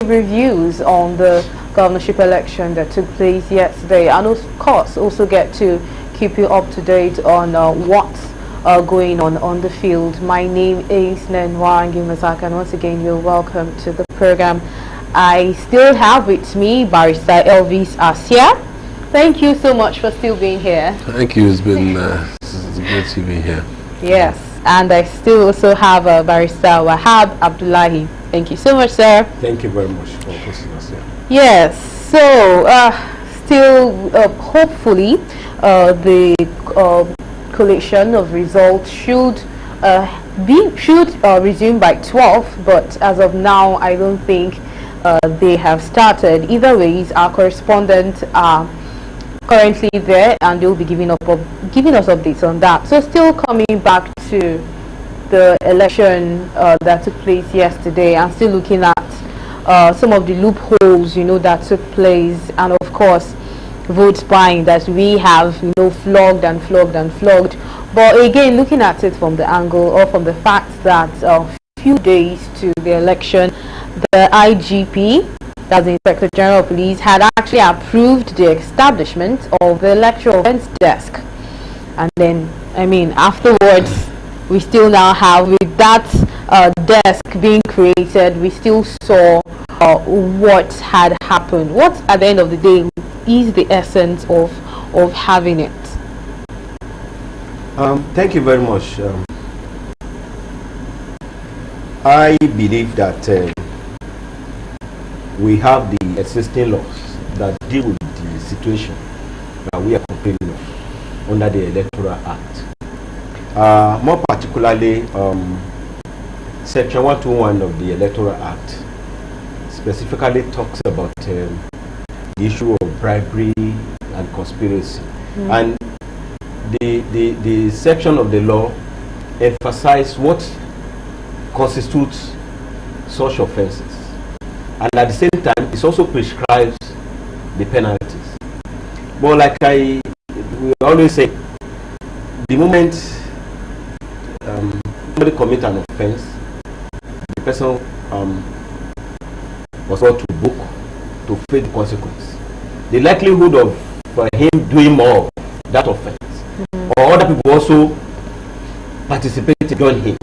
reviews on the governorship election that took place yesterday, and of course also get to keep you up to date on what's going on the field. My name is Nenwangi Mazaka, and once again you're welcome to the program. I still have with me Barrister Elvis Asia. Thank you so much for still being here. Thank you. It's been great to be here. Yes, and I still also have Barrister Wahab Abdullahi. Thank you so much, sir. Thank you very much for hosting us here. Yes, so still hopefully the collection of results should resume by 12, but as of now I don't think they have started. Either ways, our correspondents are currently there and they'll be giving us updates on that. So still coming back to the election that took place yesterday, and still looking at some of the loopholes, that took place, and of course vote buying that we have, flogged and flogged and flogged. But again, looking at it from the angle or from the fact that a few days to the election, the IGP, that's the Inspector General of Police, had actually approved the establishment of the electoral events desk. And then, afterwards, we still now have, with that desk being created, we still saw what had happened. What, at the end of the day, is the essence of having it? Thank you very much. I believe that we have the existing laws that deal with the situation that we are complaining of under the Electoral Act. More particularly, Section 121 of the Electoral Act specifically talks about the issue of bribery and conspiracy. And the section of the law emphasizes what constitutes such offenses, and at the same time it also prescribes the penalties. But like we always say, the moment somebody commits an offense, the person was brought to book to face the consequence. The likelihood of him doing more of that offense, or other people also participate to join him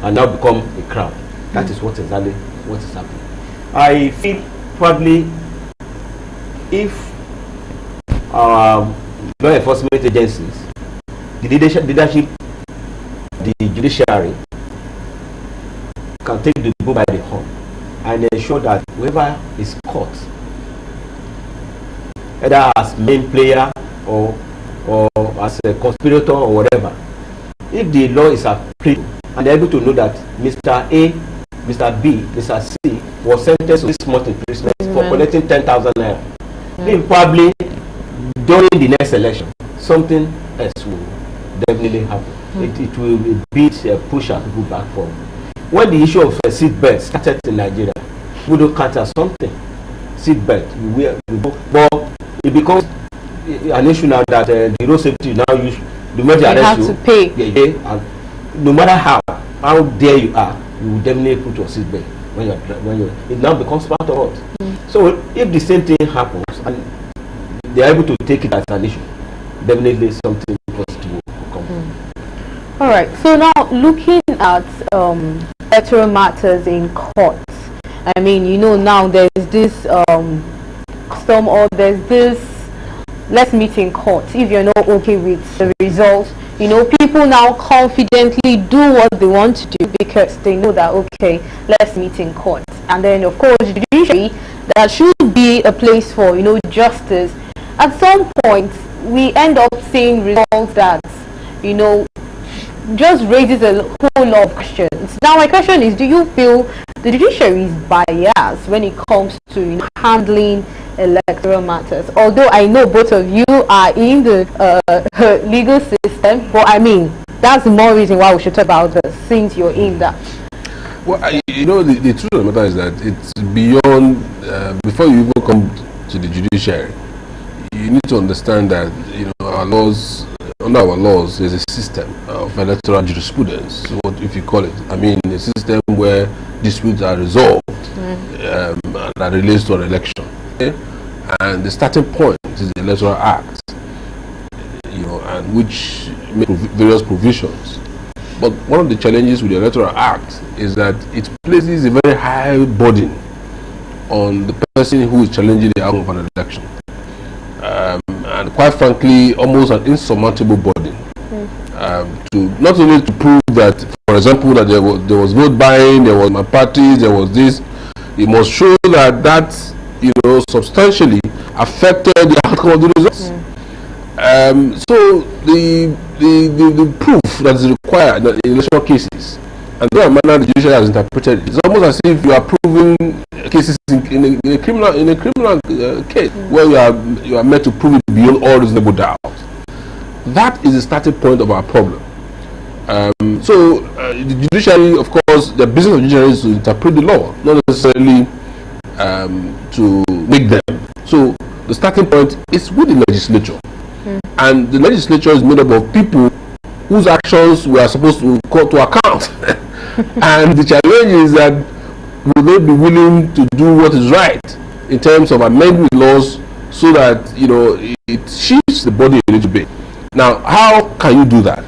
and now become a crowd, that is what exactly what is happening. I feel probably if law enforcement agencies, the leadership, the judiciary can take the bull by the horn and ensure that whoever is caught, either as main player or as a conspirator or whatever, if the law is applicable and they're able to know that Mr. A, Mr. B, Mr. C was sentenced to 6 months imprisonment for collecting 10,000 naira, then probably during the next election something else will definitely happen. It will be a push and people back forward. When the issue of seat belt started in Nigeria, we don't count as something. Seat belt, but it becomes an issue now that the road safety now use the money arrest you have to pay. And no matter how dare you are, you will definitely put your seat belt when you it now becomes part of it. So if the same thing happens and they are able to take it as an issue, definitely something positive will come. All right. So now looking at electoral matters in courts, now there's this there's this let's meet in court. If you're not okay with the results, people now confidently do what they want to do because they know that, okay, let's meet in court. And then of course judiciary, that should be a place for justice. At some point we end up seeing results that just raises a whole lot of questions. Now my question is, do you feel the judiciary is biased when it comes to handling electoral matters? Although I know both of you are in the legal system, but that's the more reason why we should talk about this, since you're in that. Well, the truth of the matter is that it's beyond, before you even come to the judiciary, you need to understand that, our laws, under our laws, there's a system of electoral jurisprudence, what if you call it. A system where disputes are resolved that relates to an election. Okay? And the starting point is the Electoral Act, and which makes various provisions. But one of the challenges with the Electoral Act is that it places a very high burden on the person who is challenging the outcome of an election. And quite frankly, almost an insurmountable burden. To not only to prove that, for example, that there was vote buying, there was my parties, there was this. It must show that substantially affected the outcome of the results. So the proof that is required in electoral cases, and the manner the judiciary has interpreted it, it's almost as if you are proving cases in a criminal case where you are meant to prove it beyond all reasonable doubt. That is the starting point of our problem. The judiciary, of course, the business of the judiciary is to interpret the law, not necessarily to make them. So the starting point is with the legislature. And the legislature is made up of people whose actions we are supposed to call to account. And the challenge is that will they be willing to do what is right in terms of amending laws so that it shifts the body a little bit. Now, how can you do that?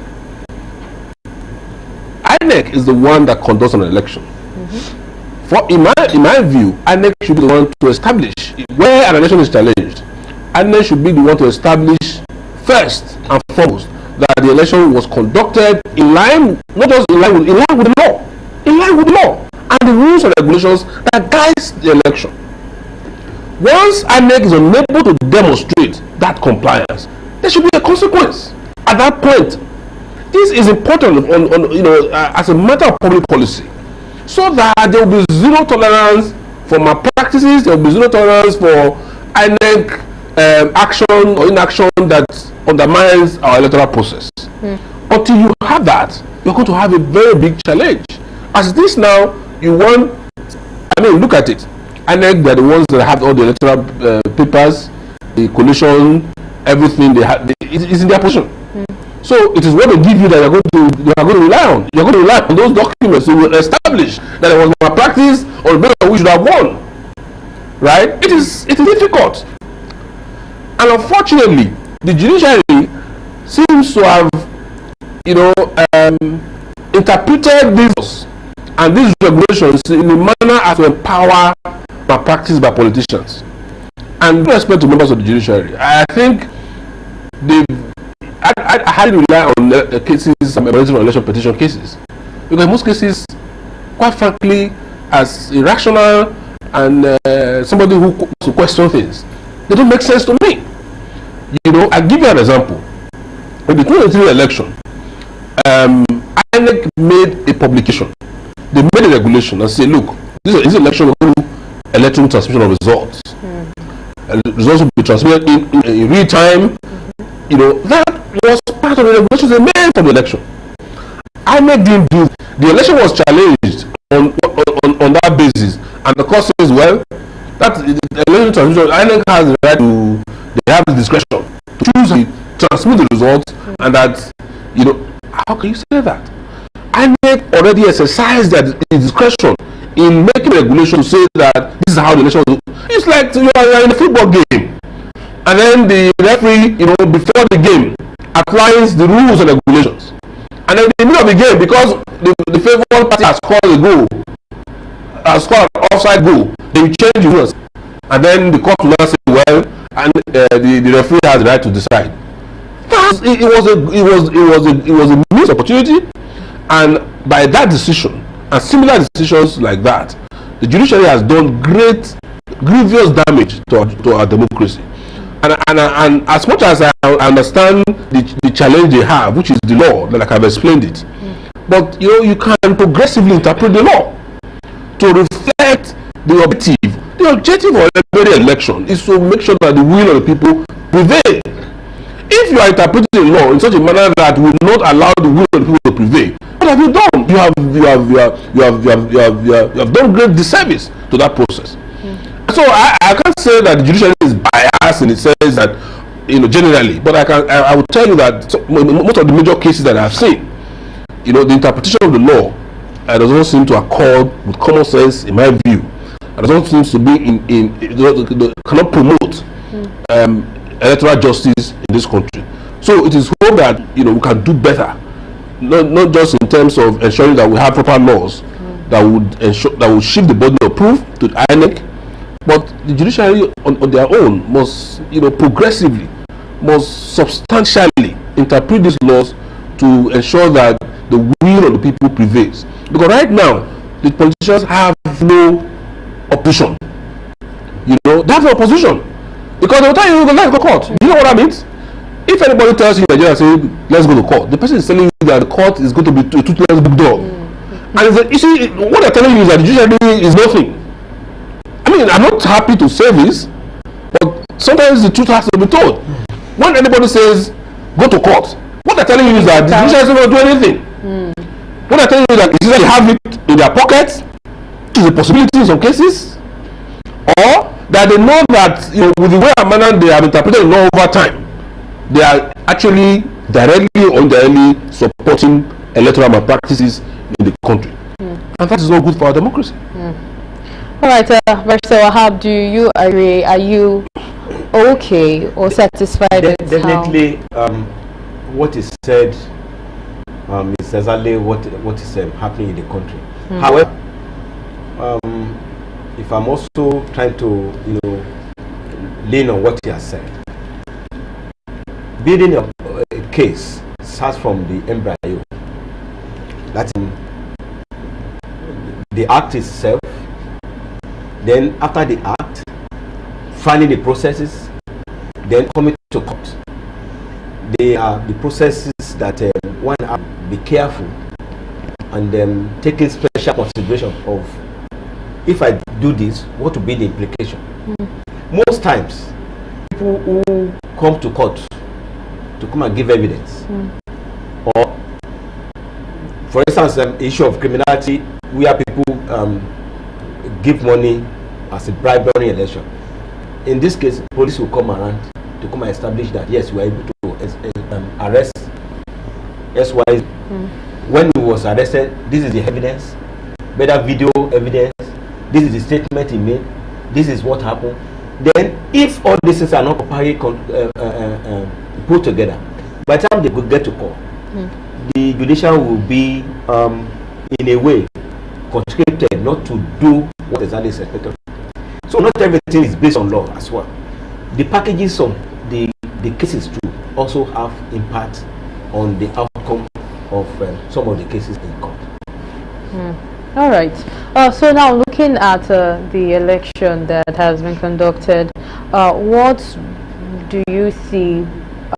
INEC is the one that conducts an election. In my view, INEC should be the one to establish where an election is challenged. INEC should be the one to establish first and foremost that the election was conducted in line, not just in line with the law, in line with the law and the rules and regulations that guides the election. Once INEC is unable to demonstrate that compliance, there should be a consequence. At that point, this is important as a matter of public policy, so that there will be zero tolerance for malpractices, there will be zero tolerance for INEC action or inaction that undermines our electoral process. Until you have that, you're going to have a very big challenge. As this now, look at it. INEC, they're the ones that have all the electoral papers, the coalition, everything they have. It's in their position. So it is what they give you that you are going to rely on. You're going to rely on those documents to establish that there was malpractice or the we should have won. Right? It is difficult. And unfortunately, the judiciary seems to have, interpreted these and these regulations in a manner as to empower malpractice by politicians. And with respect to members of the judiciary, I think I highly rely on cases, election petition cases, because in most cases, quite frankly, as irrational and somebody who wants to question things, they don't make sense to me. I give you an example. In the 2023 election, INEC made a publication. They made a regulation and say, look, this election will go electronic transmission of results. Results will be transmitted in real time. That was part of the regulations they made for the election. INEC didn't do. The election was challenged on that basis, and the court says, well, that the election transmission, INEC has the right to. They have the discretion to choose to transmit the results, and that how can you say that? INEC already exercised that discretion in making a regulation to say that this is how the election will. It's like you are in a football game, and then the referee, before the game, applies the rules and regulations, and then in the middle of the game, because the favored party has scored a goal, has scored an offside goal, they will change the rules, and then the court will now say, well, and the referee has the right to decide. It was a missed opportunity, and by that decision and similar decisions like that, the judiciary has done grievous damage to our democracy. And as much as I understand the challenge they have, which is the law, like I've explained it, but you can progressively interpret the law to reflect the objective. The objective of every election is to make sure that the will of the people prevail. If you are interpreting the law in such a manner that will not allow the will of the people to prevail, what have you done? You have done great disservice to that process. So I can't say that the judiciary is biased in the sense that generally, but I will tell you that most of the major cases that I've seen, the interpretation of the law does not seem to accord with common sense, in my view. and doesn't seem to be cannot promote electoral justice in this country. So it is hope that we can do better, not just in terms of ensuring that we have proper laws that would ensure that would shift the burden of proof to the INEC, but the judiciary on their own must progressively, must substantially interpret these laws to ensure that the will of the people prevails. Because right now the politicians have no opposition. They have no opposition because they will tell you let's go to court. You know what that means? If anybody tells you in Nigeria, say let's go to court, the person is telling you that the court is going to be a toothless book dog. And you see, what they're telling you is that the judiciary is nothing. I mean, I'm not happy to say this, but sometimes the truth has to be told. When anybody says go to court, what they're telling you is that the judiciary is not going to do anything. What they're telling you is that they have it in their pockets, which is a possibility in some cases, or that they know that with the way and manner they have interpreted the law over time, they are actually directly or indirectly supporting electoral malpractices in the country, and that is not good for our democracy. All right, Barrister Wahab, do you agree? Are you okay or satisfied with definitely what is said is exactly what is happening in the country. However, if I'm also trying to lean on what he has said, building a case starts from the embryo. That's the act itself. Then after the act, finding the processes, then coming to court. They are the processes that one has to be careful and taking special consideration of, if I do this, what will be the implication? Most times, people who come to court to come and give evidence, or for instance, issue of criminality, where people give money as a bribe during election. In this case, police will come around to come and establish that yes, we are able to arrest SY. When he was arrested, this is the evidence, better video evidence, this is the statement he made, this is what happened. Then if all these things are not properly put together, by the time they could get to court, the judiciary will be in a way conscripted not to do what exactly is expected. So not everything is based on law as well. The packages of the cases too also have impact on the outcome of some of the cases in court. All right. So now looking at the election that has been conducted, what do you see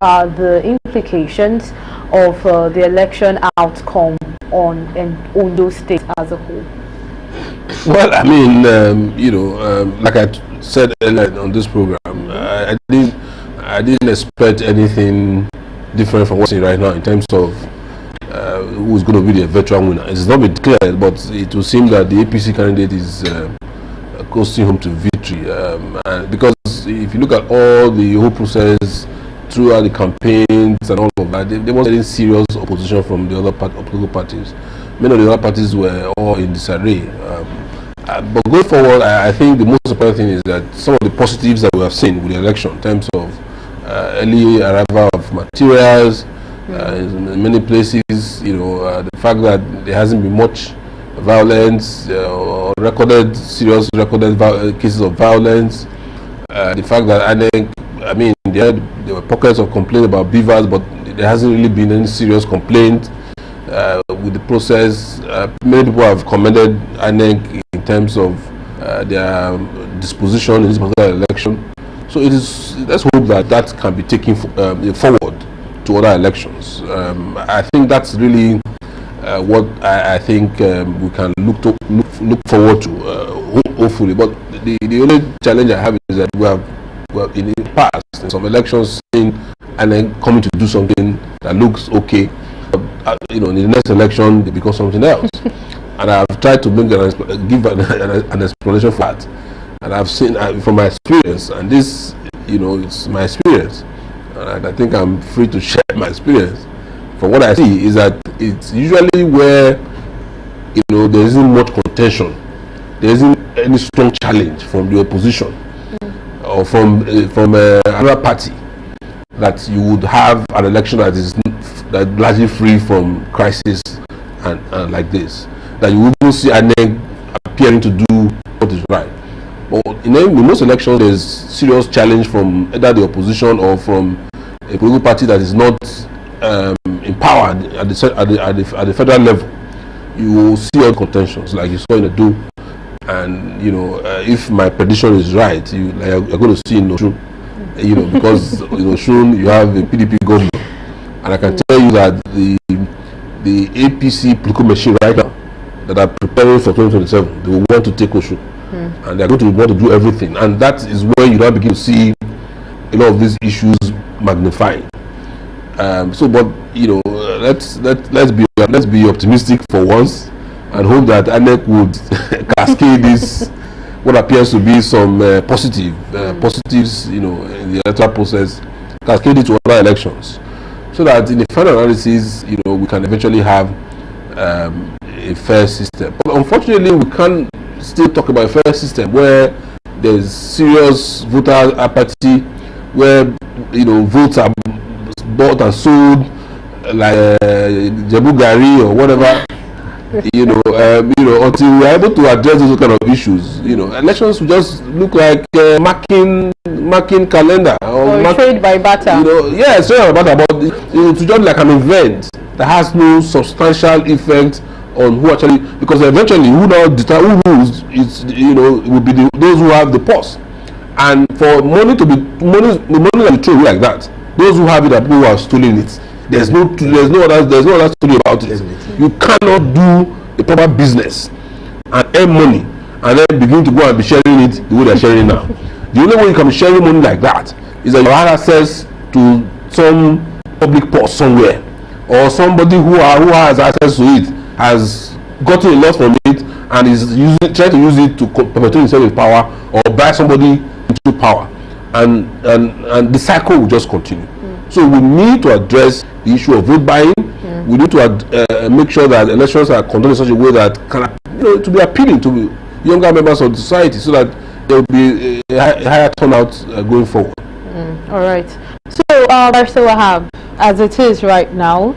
are the implications of the election outcome on Ondo State as a whole? Well, I mean, like I said earlier on this program, I didn't expect anything different from what's in right now in terms of who's going to be the eventual winner. It's not been declared, but it will seem that the APC candidate is coasting home to victory. Because if you look at all the whole process throughout the campaigns and all of that, there wasn't any serious opposition from the other political parties. Many of the other parties were all in disarray. But going forward, I think the most important thing is that some of the positives that we have seen with the election in terms of early arrival of materials in many places, the fact that there hasn't been much violence or serious recorded cases of violence, the fact that there were pockets of complaint about beavers, but there hasn't really been any serious complaint with the process. Many people have commended INEC in terms of their disposition in this particular election. So let's hope that can be taken forward to other elections. I think that's really what I think we can look forward to, hopefully. But the only challenge I have is that we have in the past in some elections seen and then coming to do something that looks okay, but, in the next election they become something else. And I've tried to give an explanation for that, and I've seen from my experience, and this it's my experience, and I think I'm free to share my experience. From what I see is that it's usually where there isn't much contention there isn't any strong challenge from the opposition or from another party, that you would have an election that is largely free from crisis and like this. That you will see INEC appearing to do what is right. But in most elections, there's serious challenge from either the opposition or from a political party that is not empowered at the federal level. You will see all contentions like you saw in Ondo, and if my prediction is right, you're going to see in Oshun, because in Oshun you have a PDP government, and I can tell you that the APC political machine right now that are preparing for 2027, they will want to take Oshun, and they're going to want to do everything, and that is when you now begin to see a lot of these issues magnifying. But let's be optimistic for once, and hope that INEC would cascade this what appears to be some positives, in the electoral process, cascade it to other elections, so that in the final analysis, we can eventually have a fair system. But unfortunately, we can't still talk about a fair system where there's serious voter apathy, where votes are bought and sold like Jabu Gari or whatever. Until we're able to address those kind of issues, elections will just look like marking calendar or trade by barter. Yes, trade by barter, but to just like an event that has no substantial effect on who actually, because eventually who now determine who rules is it will be those who have the purse, and for money to be thrown away like that, those who have it are people who have stolen it. There's no other story about it. You cannot do a proper business and earn money and then begin to go and be sharing it the way they're sharing it now. The only way you can be sharing money like that is that you have access to some public purse somewhere, or somebody who has access to it has gotten a lot from it and is trying to use it to perpetuate himself in power or buy somebody into power, and the cycle will just continue. So we need to address the issue of vote buying. We need to make sure that elections are conducted in such a way that can, to be appealing to younger members of the society, so that there will be a higher turnout going forward. All right. So, Barrister Wahab, as it is right now,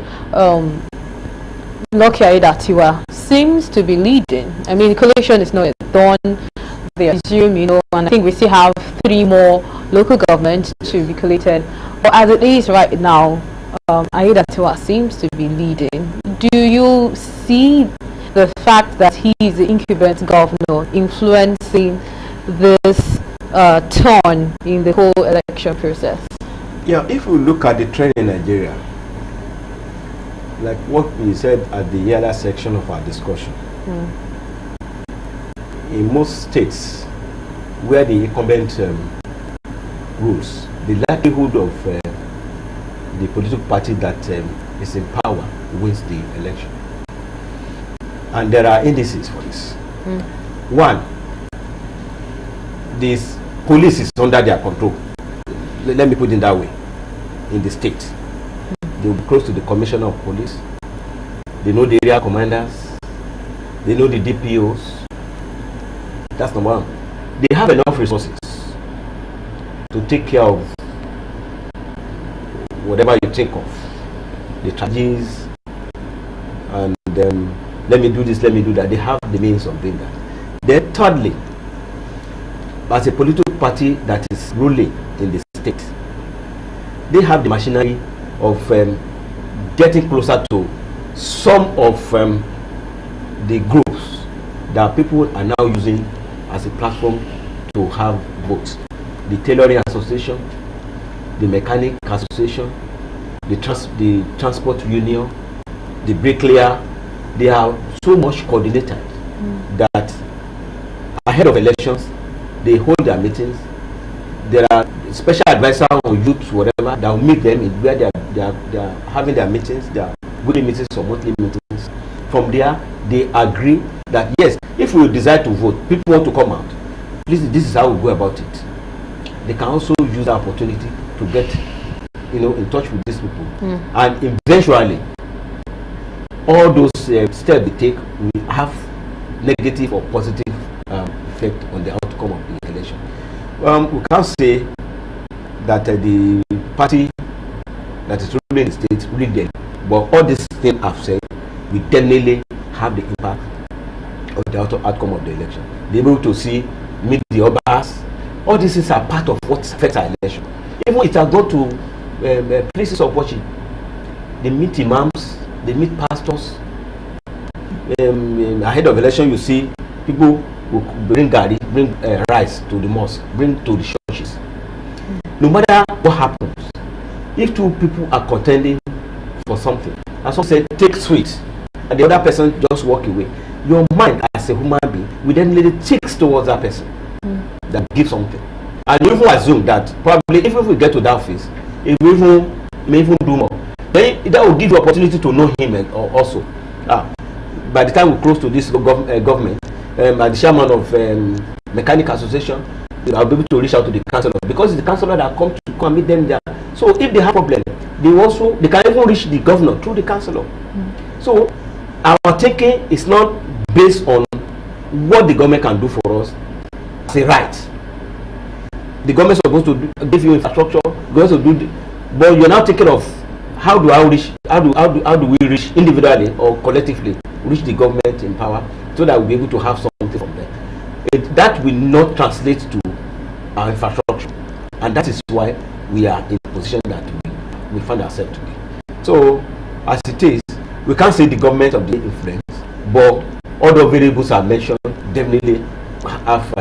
Lucky Aiyedatiwa seems to be leading. I mean, the coalition is not done. They assume, and I think we still have 3 more local governments to be collated. But as it is right now, Aiyedatiwa seems to be leading. Do you see the fact that he is the incumbent governor influencing this turn in the whole election process? Yeah, if we look at the trend in Nigeria, like what we said at the other section of our discussion, in most states where the incumbent rules, the likelihood of the political party that is in power wins the election. And there are indices for this. One, this police is under their control. Let me put it that way. In the state, they will be close to the commissioner of police. They know the area commanders. They know the DPOs. That's number one. They have enough resources to take care of whatever you think of, the tragedies, and let me do this, let me do that. They have the means of doing that. Then thirdly, as a political party that is ruling in the state, they have the machinery of getting closer to some of the groups that people are now using as a platform to have votes. The Tailoring Association, the Mechanic Association, the Transport Union, the Bricklayer, they are so much coordinated that ahead of elections, they hold their meetings. There are special advisors on youth, whatever, that will meet them in where they are having their meetings, their weekly meetings or monthly meetings. From there, they agree that yes, if we decide to vote, people want to come out. Please, this is how we go about it. They can also use the opportunity to get, in touch with these people, and eventually, all those steps they take will have negative or positive effect on the outcome of the election. We can't say that the party that is ruling the state really did, but all these things I've said will definitely have the impact of the outcome of the election. Be able to see, meet the others. All these things are part of what affects our election. Even it has gone to places of worship. They meet imams, they meet pastors. Ahead of election, you see people will bring gari, bring rice to the mosque, bring to the churches. No matter what happens, if two people are contending for something, and someone said take sweet, and the other person just walk away, your mind as a human being will then really takes towards that person that gives something, and you even assume that probably if we get to that phase, if we may even do more, then that will give you opportunity to know him and also. By the time we close to this government, and the chairman of Mechanic Association, I'll be able to reach out to the councillor, because it's the councillor that come and meet them there. So if they have problem, they can even reach the governor through the councillor. So our thinking is not based on what the government can do for us as a right. The government is supposed to give you infrastructure, going to do, but you're now thinking of how do we reach individually or collectively reach the government in power so that we'll be able to have something from them. That will not translate to our infrastructure, and that is why we are in the position that we find ourselves today. So as it is, we can't say the government of the influence, but all the variables I mentioned definitely have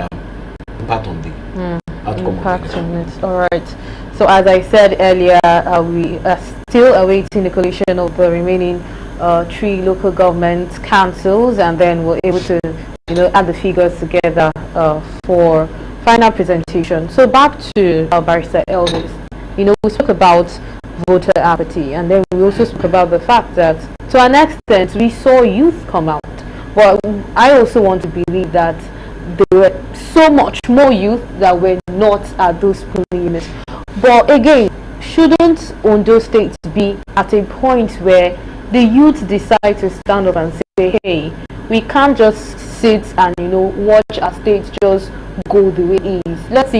impact on the outcome. Impact on it. All right. So as I said earlier, we are still awaiting the collation of the remaining 3 local government councils, and then we're able to, add the figures together for final presentation. So back to Barrister Elvis. We spoke about voter apathy, and then we also spoke about the fact that to an extent we saw youth come out. But I also want to believe that there were so much more youth that were not at those polling units. But again, shouldn't Ondo State be at a point where the youth decide to stand up and say, hey, we can't just sit and watch our state just go the way it is. Let's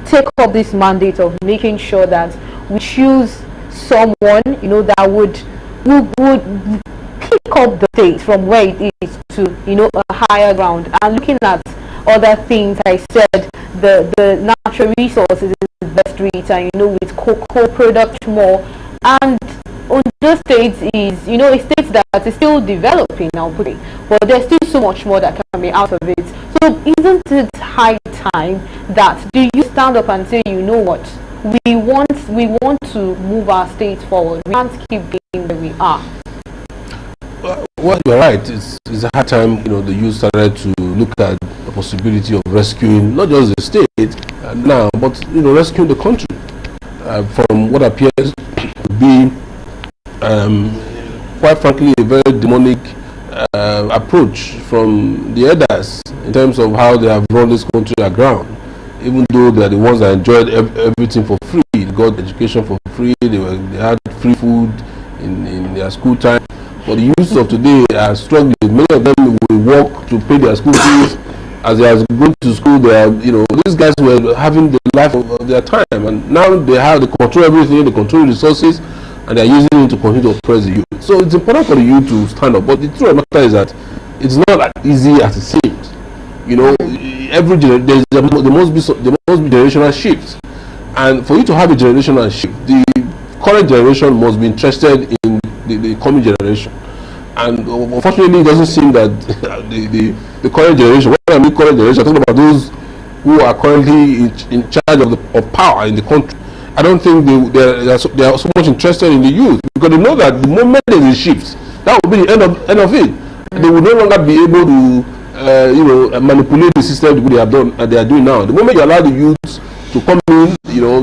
take up this mandate of making sure that we choose someone that would pick up the state from where it is to a higher ground. And looking at other things, I said the natural resources is best reach, and with cocoa product more, and Ondo State is a state that is still developing now, but there's still so much more that can be out of it. So isn't it high time that you stand up and say, you know what, we want to move our state forward, we can't keep being where we are? Well, you're right. It's a hard time. The youth started to look at the possibility of rescuing not just the state now, but rescuing the country from what appears to be, quite frankly, a very demonic approach from the elders in terms of how they have run this country aground. Even though they are the ones that enjoyed everything for free, they got education for free, they had free food in their school time. But the youth of today are struggling. Many of them will work to pay their school fees. As they are going to school, they are, these guys were having the life of their time, and now they control everything, they control resources, and they are using it to continue to oppress the youth. So it's important for the youth to stand up. But the truth of the matter is that it's not as easy as it seems. Every generation there must be generational shifts, and for you to have a generational shift, the current generation must be interested in the coming generation. And unfortunately, it doesn't seem that the current generation, when I mean current generation, I'm talking about those who are currently in charge of power in the country. I don't think they are so much interested in the youth, because they know that the moment there is a shift, that will be the end of it. They will no longer be able to manipulate the system the way they are doing now. The moment you allow the youth to come in,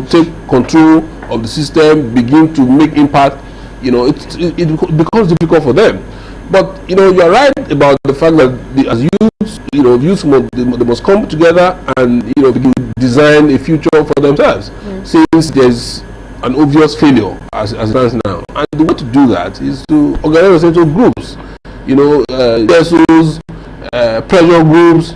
take control of the system, begin to make impact, it becomes difficult for them. But you are right about the fact that as youths, they must come together and begin to design a future for themselves. Since there's an obvious failure as it stands now, and the way to do that is to organize into groups, pressure groups,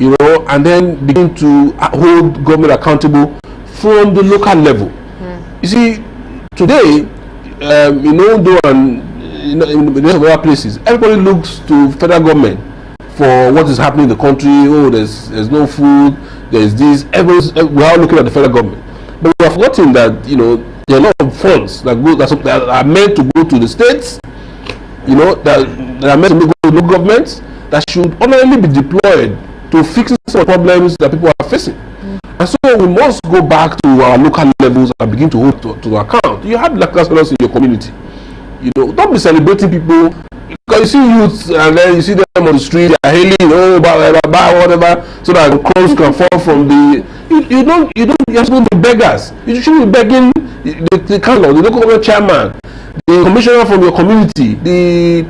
you know, and then begin to hold government accountable from the local level. You see, today, in Ondo and in the rest of other places, everybody looks to federal government for what is happening in the country. Oh, there's no food, there's this. We're all looking at the federal government, but we are forgetting that, you know, there are a lot of funds that are meant to go to the states, you know, that are meant to go to local governments, that should only be deployed to fix some problems that people are facing. And so we must go back to our local levels and begin to hold to account. You have black councillors in your community. You know, don't be celebrating people, because you see youths and then you see them on the street, they are hailing, oh, whatever, so that the crumbs can fall from the. You have to be beggars. You shouldn't be begging the councillor, the local government chairman, the commissioner from your community, the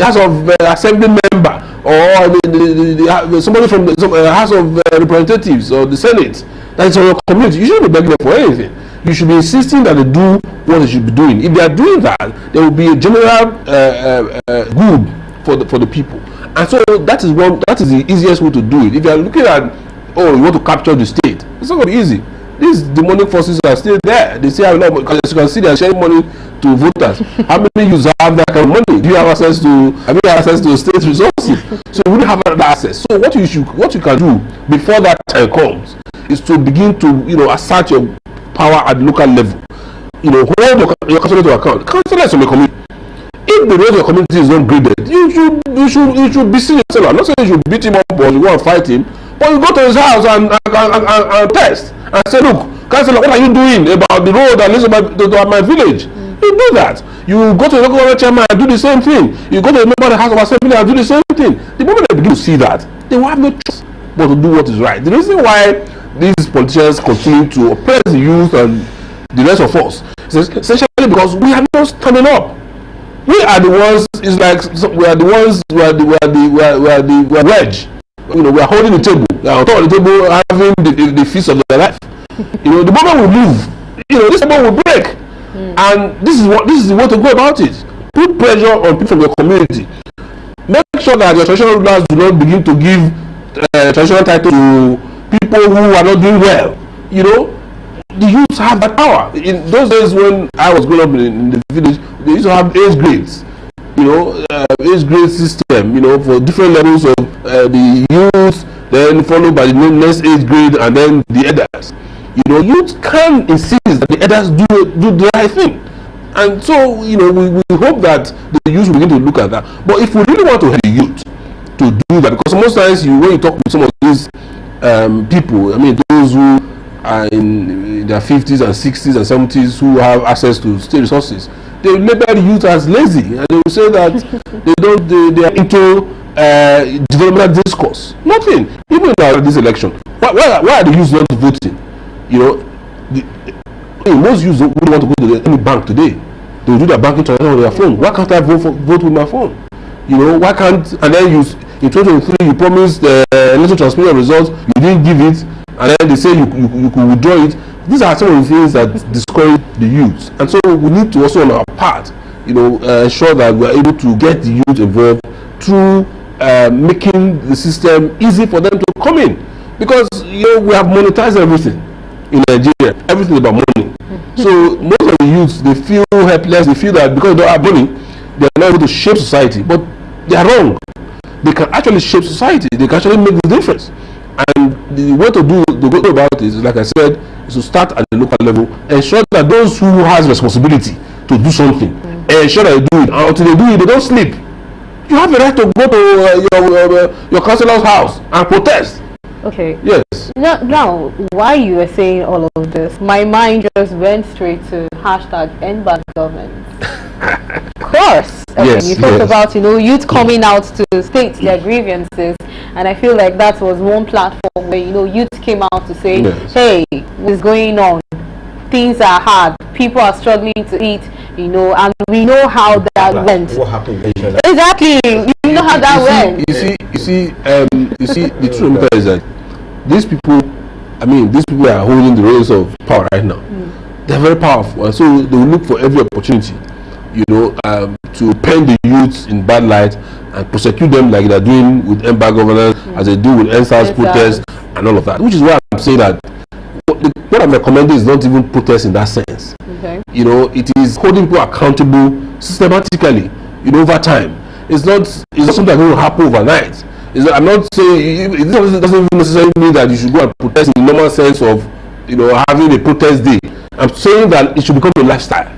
House of Assembly member, or somebody from the House of Representatives or the Senate that is from your community. You shouldn't be begging them for anything. You should be insisting that they do what they should be doing. If they are doing that, there will be a general good for the people. And so that is the easiest way to do it. If you are looking at, oh, you want to capture the state, it's not going to be easy. These demonic forces are still there. They say, because you can see they are sharing money to voters. How many users have that kind of money? Do you have access to state resources? So you wouldn't have that access. So what you can do before that time comes is to begin to, you know, assert your power at local level. You know, hold your councillor to account. Councillors from the community. If the road of your community is not graded, you should be serious. I'm not saying you should beat him up or you go and fight him, but you go to his house and test and say, look, councillor, what are you doing about the road that leads to my village? You do that. You go to the local government chairman and do the same thing. You go to the member of the House of Assembly and do the same thing. The moment they begin to see that, they will have no choice but to do what is right. The reason why these politicians continue to oppress the youth and the rest of us is essentially because we are not standing up. We are the ones. It's like we are the ones. We are the wedge. You know, we are holding the table. We are on top of the table, having the feast of their life. You know, the moment we move, you know, this table will break. And this is the way to go about it. Put pressure on people from your community. Make sure that your traditional rulers do not begin to give traditional title to people who are not doing well. You know, the youths have that power. In those days when I was growing up in the village, they used to have age grades. You know, age grade system. You know, for different levels of the youth, then followed by the next age grade, and then the elders. You know, youth can insist that the elders do the right thing. And so, you know, we hope that the youth will begin to look at that. But if we really want to help the youth to do that, because most times when you talk with some of these people, I mean, those who are in their 50s and 60s and 70s who have access to state resources, they will label the youth as lazy, and they will say that they are into developmental discourse. Nothing. Even in this election, why are the youth not voting? You know, most youths wouldn't want to go to any bank today. They will do their banking transaction on their phone. Why can't I vote with my phone? You know, why can't? And then in 2023 you promised election transmission results, you didn't give it, and then they say you could withdraw it. These are some of the things that discourage the youth, and so we need to also on our part, you know, ensure that we are able to get the youth involved through making the system easy for them to come in, because you know we have monetized everything in Nigeria. Everything about money. So most of the youths, they feel helpless. They feel that because they don't have money, they are not able to shape society. But they are wrong. They can actually shape society. They can actually make the difference. And the way to go about it is, like I said, is to start at the local level. Ensure that those who has responsibility to do something, ensure that they do it. And until they do it, they don't sleep. You have the right to go to your councillor's house and protest. Okay. Yes. Now, while you were saying all of this, my mind just went straight to #EndBadGovernance. Of course. Yes, you talked about, you know, youth coming out to state their grievances, and I feel like that was one platform where, you know, youth came out to say, yes, hey, what's going on? Things are hard. People are struggling to eat, you know, and we know how that went. What happened? Exactly. You know how that went. You see, the truth matter is that these people are holding the reins of power right now. They're very powerful, and so they will look for every opportunity, you know, to paint the youths in bad light and prosecute them like they're doing with EndBadGovernance as they do with NSAS protests and all of that. Which is why I'm saying that what I'm recommending is not even protest in that sense. Okay. You know, it is holding people accountable systematically, you know, over time. It's not something that will happen overnight. I'm not saying it doesn't even necessarily mean that you should go and protest in the normal sense of, you know, having a protest day. I'm saying that it should become a lifestyle.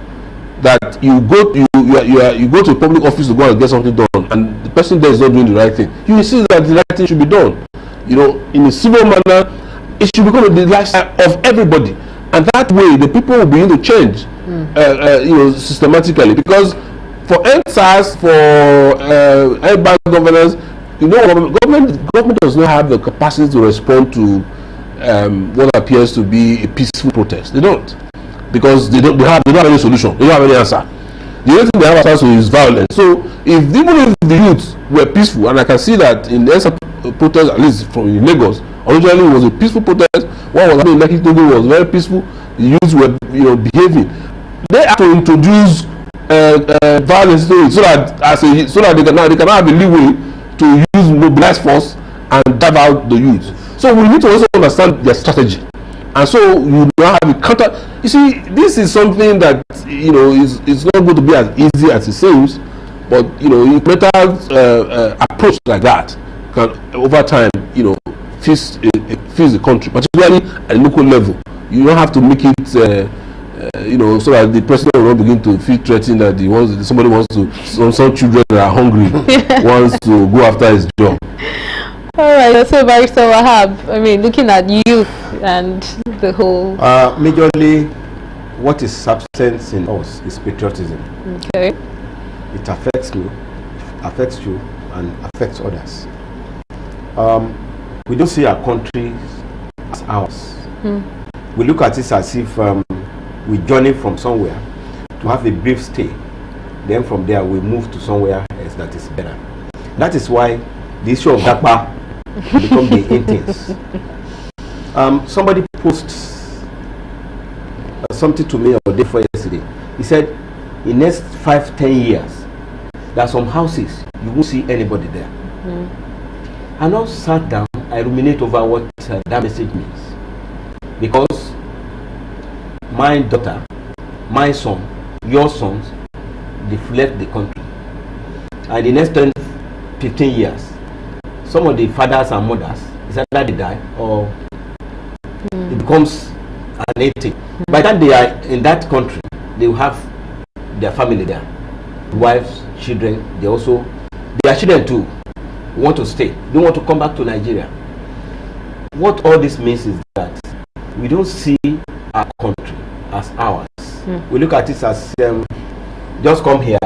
That you go to a public office to go and get something done, and the person there is not doing the right thing. You will see that the right thing should be done. You know, in a civil manner, it should become the lifestyle of everybody, and that way the people will begin to change, you know, systematically. Because for NSAS, for urban governance, you know, government does not have the capacity to respond to what appears to be a peaceful protest. They don't, because they don't have any solution. They don't have any answer. The only thing they have answer to is violence. So even if the youth were peaceful, and I can see that in the NSAS protest, at least from in Lagos, originally it was a peaceful protest. What was happening in Lekki Togo was very peaceful. The youth were, you know, behaving. They have to introduce violence to it, so that they can have a leeway to use mobilized force and drive out the youth. So we need to also understand their strategy, and so you now have a counter. You see, this is something that, you know, it's not going to be as easy as it seems, but, you know, a better approach like that can over time, you know, fix the country, particularly at the local level. You don't have to make it you know, so that the president will not begin to feel threatened that somebody wants to, some children that are hungry wants to go after his job. All right, so Barrister Wahab, I mean, looking at youth and the whole... Majorly, what is substance in us is patriotism. Okay. It affects me, affects you, and affects others. We don't see our country as ours. We look at it as if we journey from somewhere to have a brief stay. Then from there, we move to somewhere else that is better. That is why the issue of DAPA become the intense. Somebody posts something to me on the day before yesterday. He said, in next 5-10 years, there are some houses you won't see anybody there. I now sat down, I ruminate over what that message means, because my daughter, my son, your sons, they've left the country, and the next 10-15 years, some of the fathers and mothers, is either they die or it becomes an 80. By the time they are in that country, they will have their family there, wives, children. Their children too want to stay, don't want to come back to Nigeria. What all this means is that we don't see our country as ours. We look at it as just come here,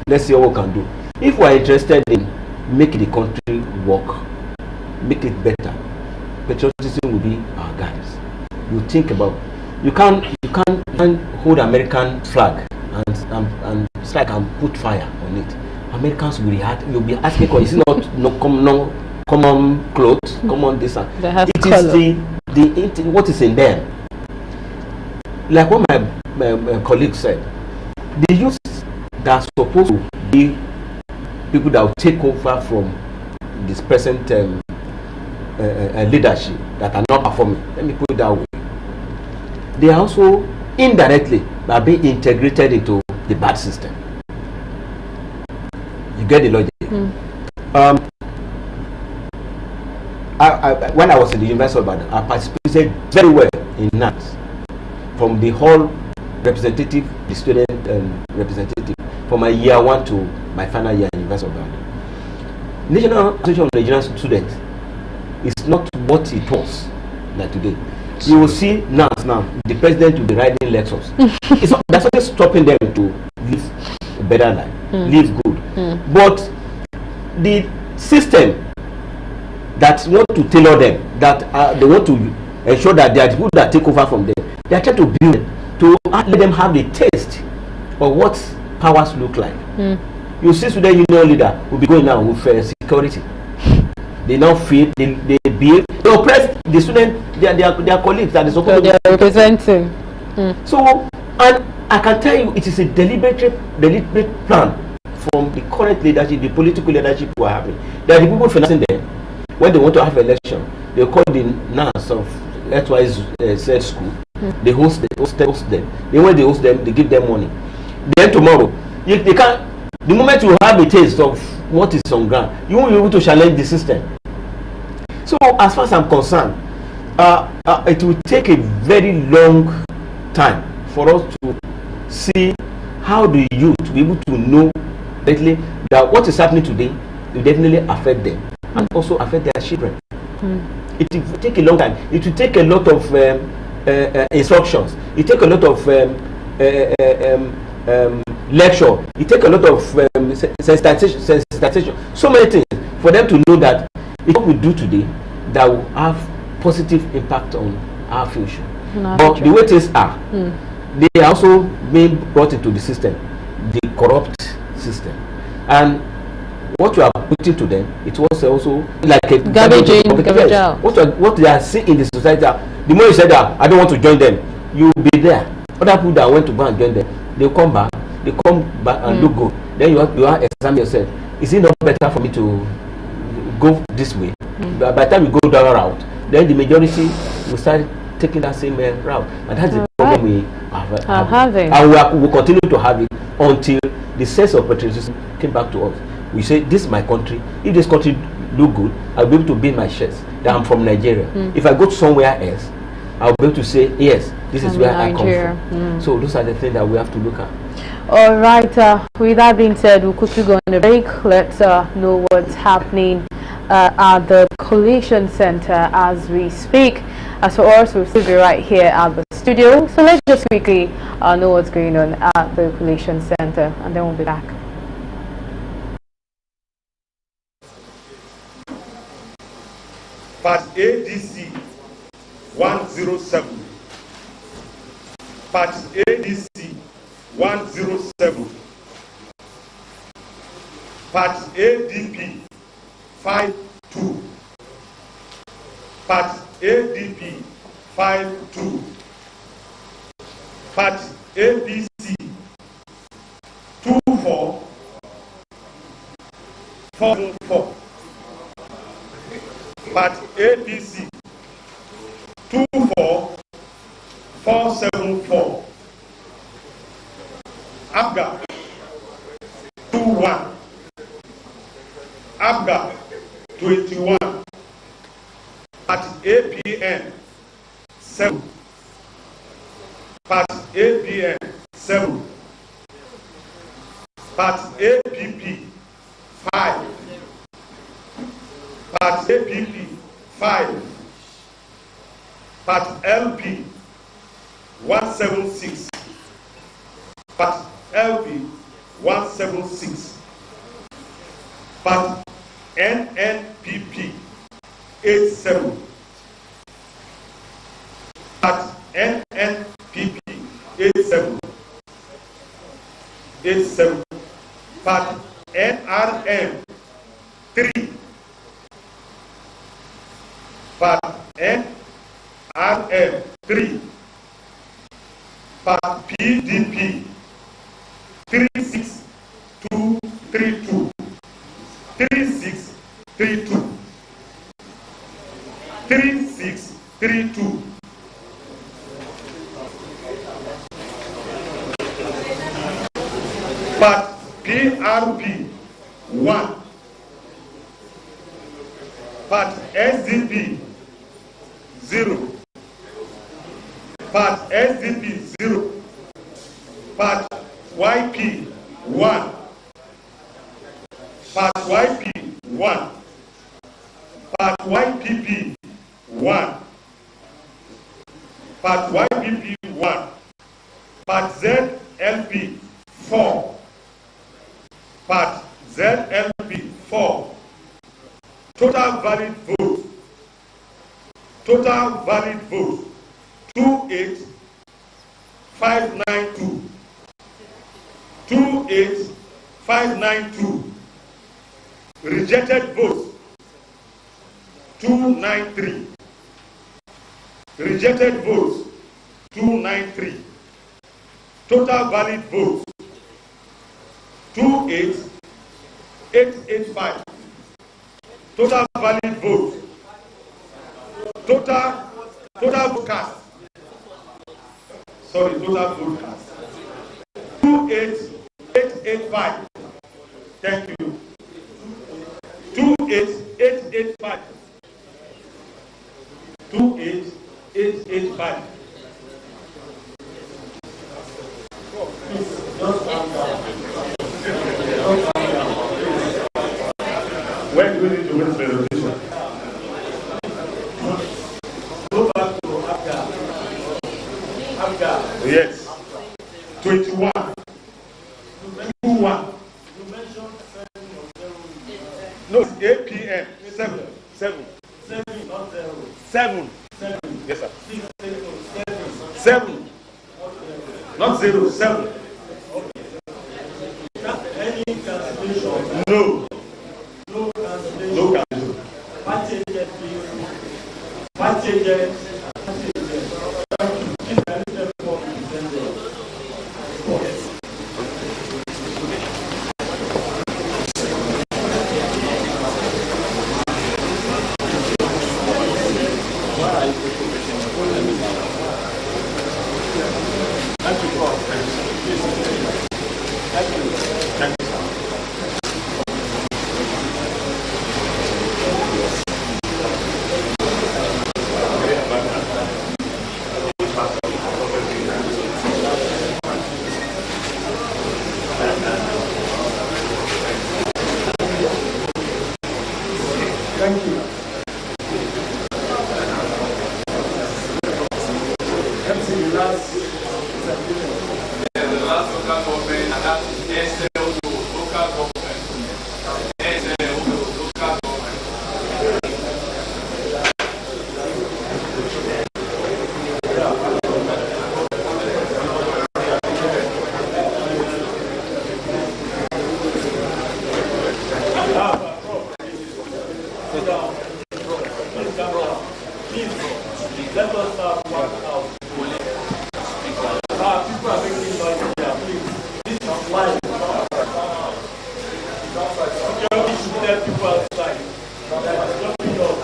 let's see what we can do. If we are interested in making the country work, make it better, patriotism will be our guides. You think about, you can't hold American flag and strike and put fire on it. Americans will react. You'll be asking, is it not common clothes, common this and it color. Is the what is in them. Like what my colleague said, the youth that are supposed to be people that will take over from this present leadership that are not performing. Let me put it that way. They are also indirectly are being integrated into the bad system. You get the logic? When I was in the University of Ibadan, I participated very well in that, from the whole representative, the student representative, from my year 1 to my final year in University of Ibadan. National Association of Nigerian Students is not what it was like today. You will see now the president will be writing lectures. There's nothing stopping them to live a better life, live good. But the system that want to tailor them, that they want to ensure that they are people that take over from them, they are trying to build them, to let them have the taste of what powers look like. You see, student union leader will be going now with security. They now feel they behave, they oppress the student, their colleagues that is supposed to be representing. So, and I can tell you, it is a deliberate plan from the current leadership, the political leadership we are having. There are the people financing them. when they want to have election, they call the nurse of XYZ said school. They host them. Then when they host them, they give them money. Then tomorrow, they can't. The moment you have a taste of what is on ground, you won't be able to challenge the system. So, as far as I'm concerned, it will take a very long time for us to see how the youth be able to know definitely that what is happening today will definitely affect them and also affect their children. It will take a long time. It will take a lot of instructions. It take a lot of lecture. It take a lot of sensitization. So many things for them to know that what we do today that will have positive impact on our future. But the way things are, they are also being brought into the system, the corrupt system, and what you are putting to them, it was also like a garbage in, garbage out. What they are seeing in the society, the more you say that I don't want to join them, you will be there. Other people that went to go and join them, they come back and look good. Then you are examine yourself. Is it not better for me to go this way? By the time you go down route, then the majority will start taking that same route, and that's the problem we are having. And we will continue to have it until the sense of patriotism came back to us. We say, this is my country. If this country look good, I'll be able to build my chest that I'm from Nigeria. If I go to somewhere else, I'll be able to say, yes, this is where I come from. So those are the things that we have to look at. All right. With that being said, we'll quickly go on a break. Let's know what's happening at the Collation Center as we speak. As for us, we'll still be right here at the studio. So let's just quickly know what's going on at the Collation Center, and then we'll be back. Part ADC 107. Part ADC 107. Part ADP 52. Part ADP 52. Part ABC 24 44. Part ABC 24474. ABGA 21. ABGA 21. Part APN 7. Part APN 7. Part APP 5. Part APP 5. Part LP 176. Part LP 176. Part NNPP 87. Part NNPP 87. 87. Part NRM 3. Part NRM 3. Part PDP 36232. 3632. 3632. Part PRP 1. Part SDP 0. Part SDP 0. Part YP 1. Part YP 1. Part YPP 1. Part YPP 1. Part ZLP 4. Part ZLP 4. Total valid vote. Total valid vote 28592. 28592. Rejected votes 293. Rejected votes 293. Total valid votes 28885. Total valid vote. Total vote cast. Sorry, total vote cast. 28885. Thank you. 28885. 28885. When do we need to wait for the resolution? Go back to Abga. Yes. 21. 21. No, it's 8 p.m. 7. 7. 7, not 0. 7. 7. Yes, sir. 7. Not 0, 7. Any cancellation? No. No cancellation. No cancellation. Party agent, please. Party agent. Thank you. MC, the last local government, and that's SL local government. SL local government. Let us start one out. People are making noise here, please. This is live. Security should tell people outside that it's jumping up.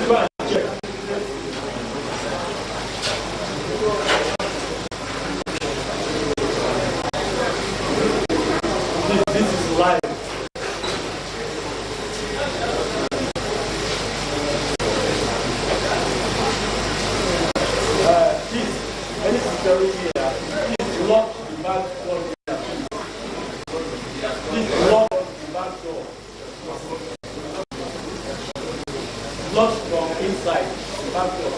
Go and check. This is live. Security here, please lock the back door here. Please lock the back door. Lock from inside the back door.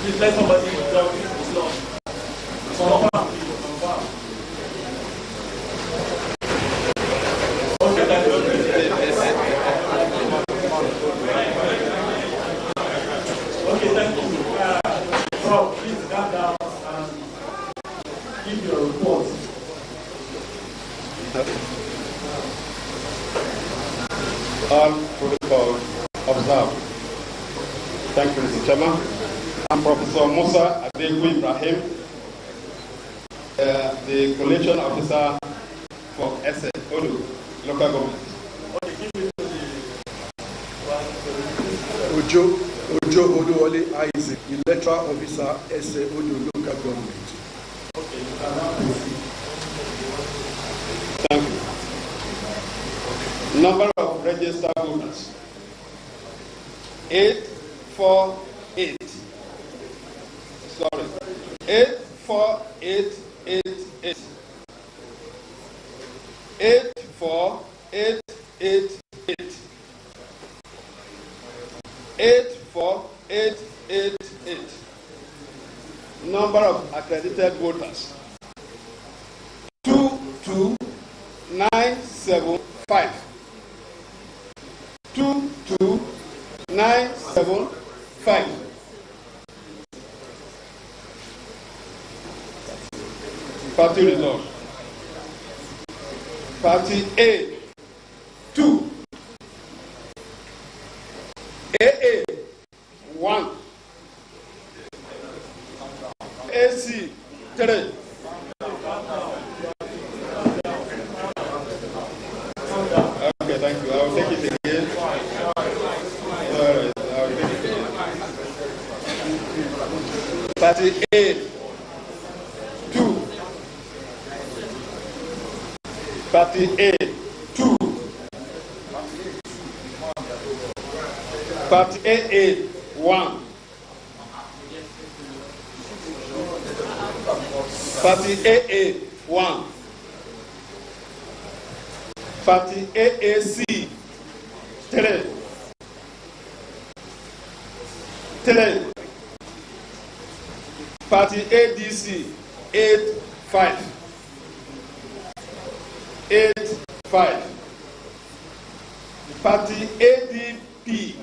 Please let somebody lock this door. Confirm, please, confirm. Okay, that's okay. Okay, thank you. Rob, please calm down and give your report. All protocol observed. Thank you, Mr. Chairman. I'm Professor Musa Adegu Ibrahim, the collection officer for Ondo local government. Okay, give me to the Ojo Odowole Isaac, electoral officer, Ondo local government. Okay, you can now proceed. Thank you. Number of registered voters 848. Sorry, 84888. 84888. 84888. Number of accredited voters 22975. 22975. Party result. Party A 2. AA 1. AC 3. thank you. I will take it again. All right, I will take it again. 38, 2. 38, 2. 38, 1. 38, 1. 38AC, 3. 3. 38DC, 8, 5. 8, 5. 38DP,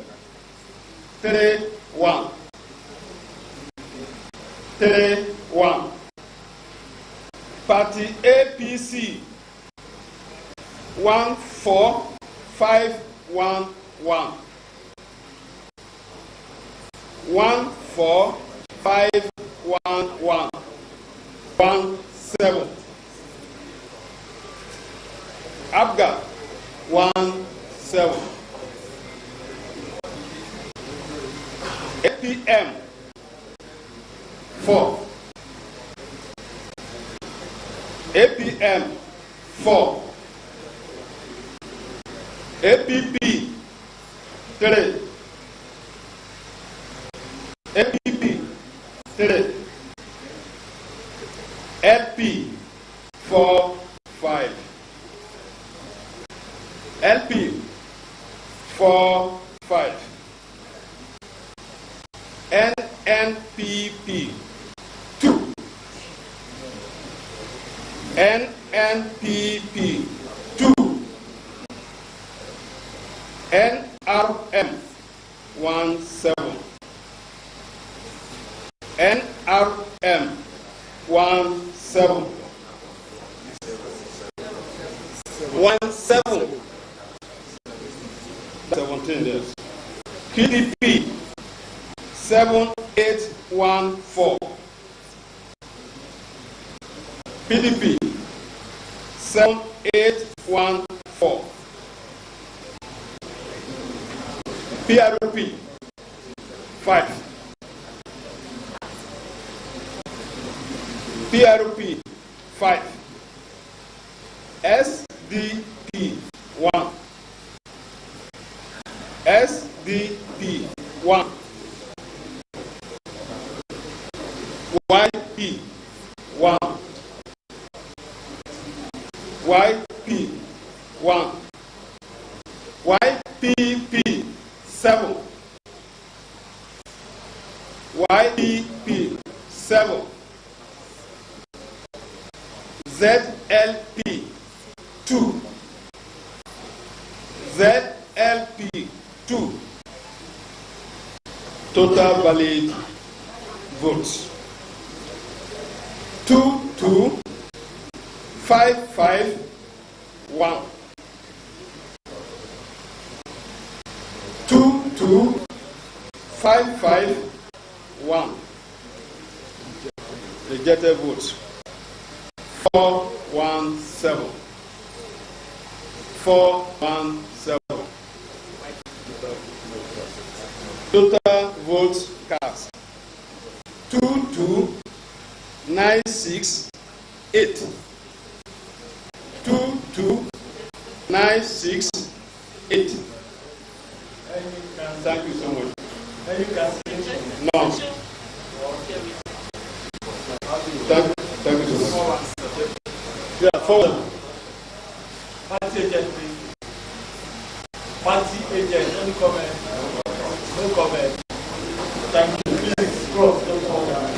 3, 1. 3, 1. 38PC, 1, 4, 5, 1, 1. 1, 4, 5, 1, 1. 1, 7. Abga, 1, 7. APM, 4. APM, 4. APP, 3. APP, 3. LP, 4, 5. LP, 4, 5. NNPP, 2. NNPP, 2. NRM, 1, 7. NRM, 1, 7. 1, 7. 17 days. PDP, 7, 8, 1, 4. PDP, 7, 8, 1, 4. PRP, 5. PRP, 5. SDP, 1. SDP, 1. YP, 1. YP, 1. YPP, 7. YPP, 7. ZLP, 2. ZLP, 2. Total valid votes. 2, 2, 5, 5, 1. 2, 2, 5, 5, 1. Rejected votes. 4, 1, 7. 4, 1, 7. Total votes cast. 2, 2, 9, 6, 8. 2, 2, 9, 6, 8. Thank you so much. No. Thank you so much. Yeah, forward. Party agent, please. Party agent, no comment. No comment. Thank you. Please cross. Don't forward.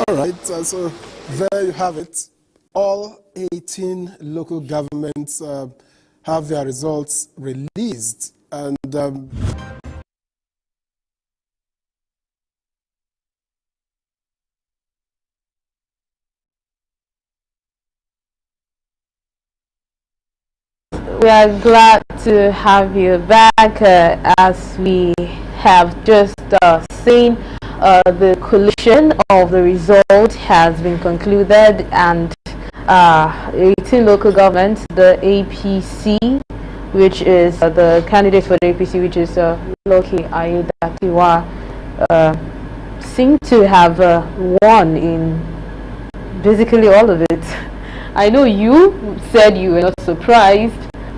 All right, so there you have it. All 18 local governments have their results released, and we are glad to have you back as we have just seen the collation of the result has been concluded, and 18 local governments, the APC, which is the candidate for the APC, which is Lucky Ayedatiwa, seem to have won in basically all of it. I know you said you were not surprised,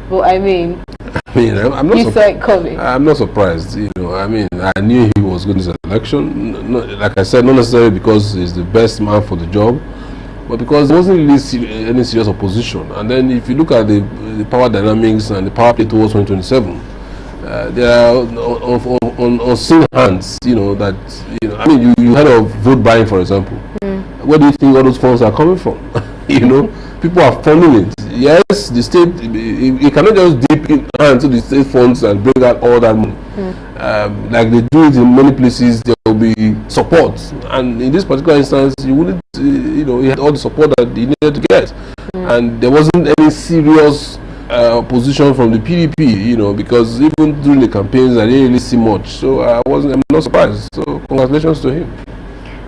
but I mean, I'm not. You saw it coming. I'm not surprised. I knew he was going to this election. Like I said, not necessarily because he's the best man for the job, but because there wasn't really any serious opposition. And then, if you look at the power dynamics and the power play towards 2027, there are unseen hands. You heard of vote buying, for example. Where do you think all those funds are coming from? People are funding it. Yes, the state, you cannot just dip in into the state funds and bring out all that money. Like they do it in many places, there will be support. And in this particular instance, you wouldn't, he had all the support that he needed to get. And there wasn't any serious opposition from the PDP, because even during the campaigns, I didn't really see much. So I'm not surprised. So congratulations to him.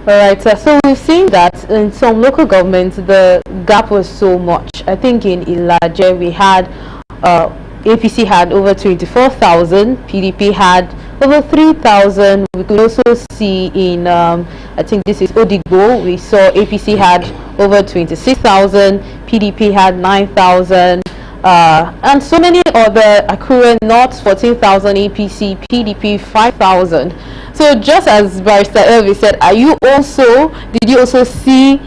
All right, so we've seen that in some local governments the gap was so much. I think in Ilaje we had APC had over 24,000, PDP had over 3,000. We could also see in I think this is Odigbo, we saw APC had over 26,000, PDP had 9,000. And so many other Akure North 14,000, APC, PDP 5,000. So just as Barrister Elvis said, did you also see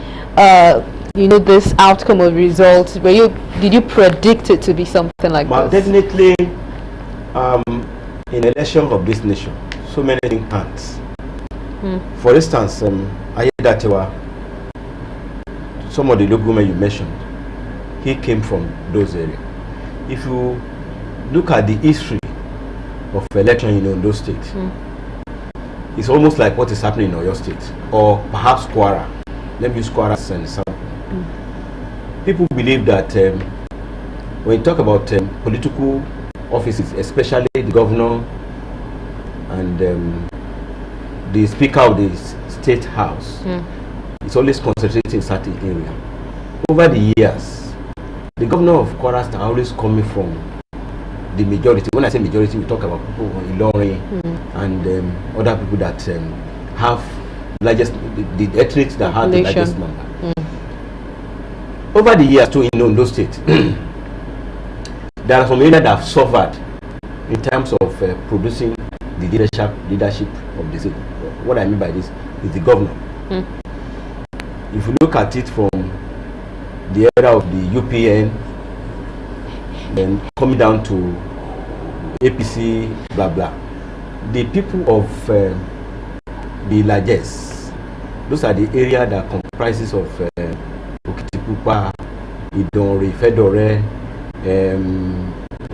this outcome of results? Did you predict it to be something like this? Definitely, in elections of this nation, so many things hands. For instance, Ayedatiwa, some of the local men you mentioned, he came from those areas. If you look at the history of election in Ondo State, it's almost like what is happening in Oyo State, or perhaps Kwara. Let me use Kwara as an example. People believe that when you talk about political offices, especially the governor and the speaker of the state house, it's always concentrated in certain area. Over the years, the governor of Kwara State are always coming from the majority. When I say majority, we talk about people in Ilorin and other people that have largest, the ethnics that have the largest number. Over the years, too, in Ondo State, there are some areas that have suffered in terms of producing the leadership of the state. What I mean by this is the governor. If you look at it from the era of the UPN, then coming down to APC, blah blah, the people of the largest, those are the area that comprises of Okitipupa, Idonre, Fedore,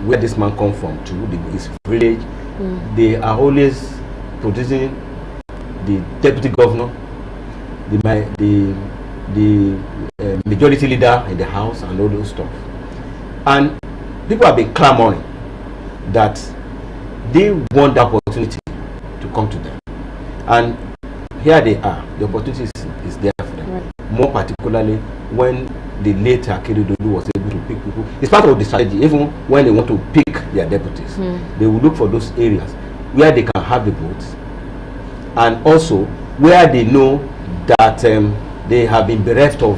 where this man come from to his village. They are always producing the deputy governor, the majority leader in the house, and all those stuff. And people have been clamoring that they want the opportunity to come to them, and here they are. The opportunity is there for them. Right. More particularly when the late Akeredolu was able to pick people. It's part of the strategy. Even when they want to pick their deputies, they will look for those areas where they can have the votes, and also where they know that they have been bereft of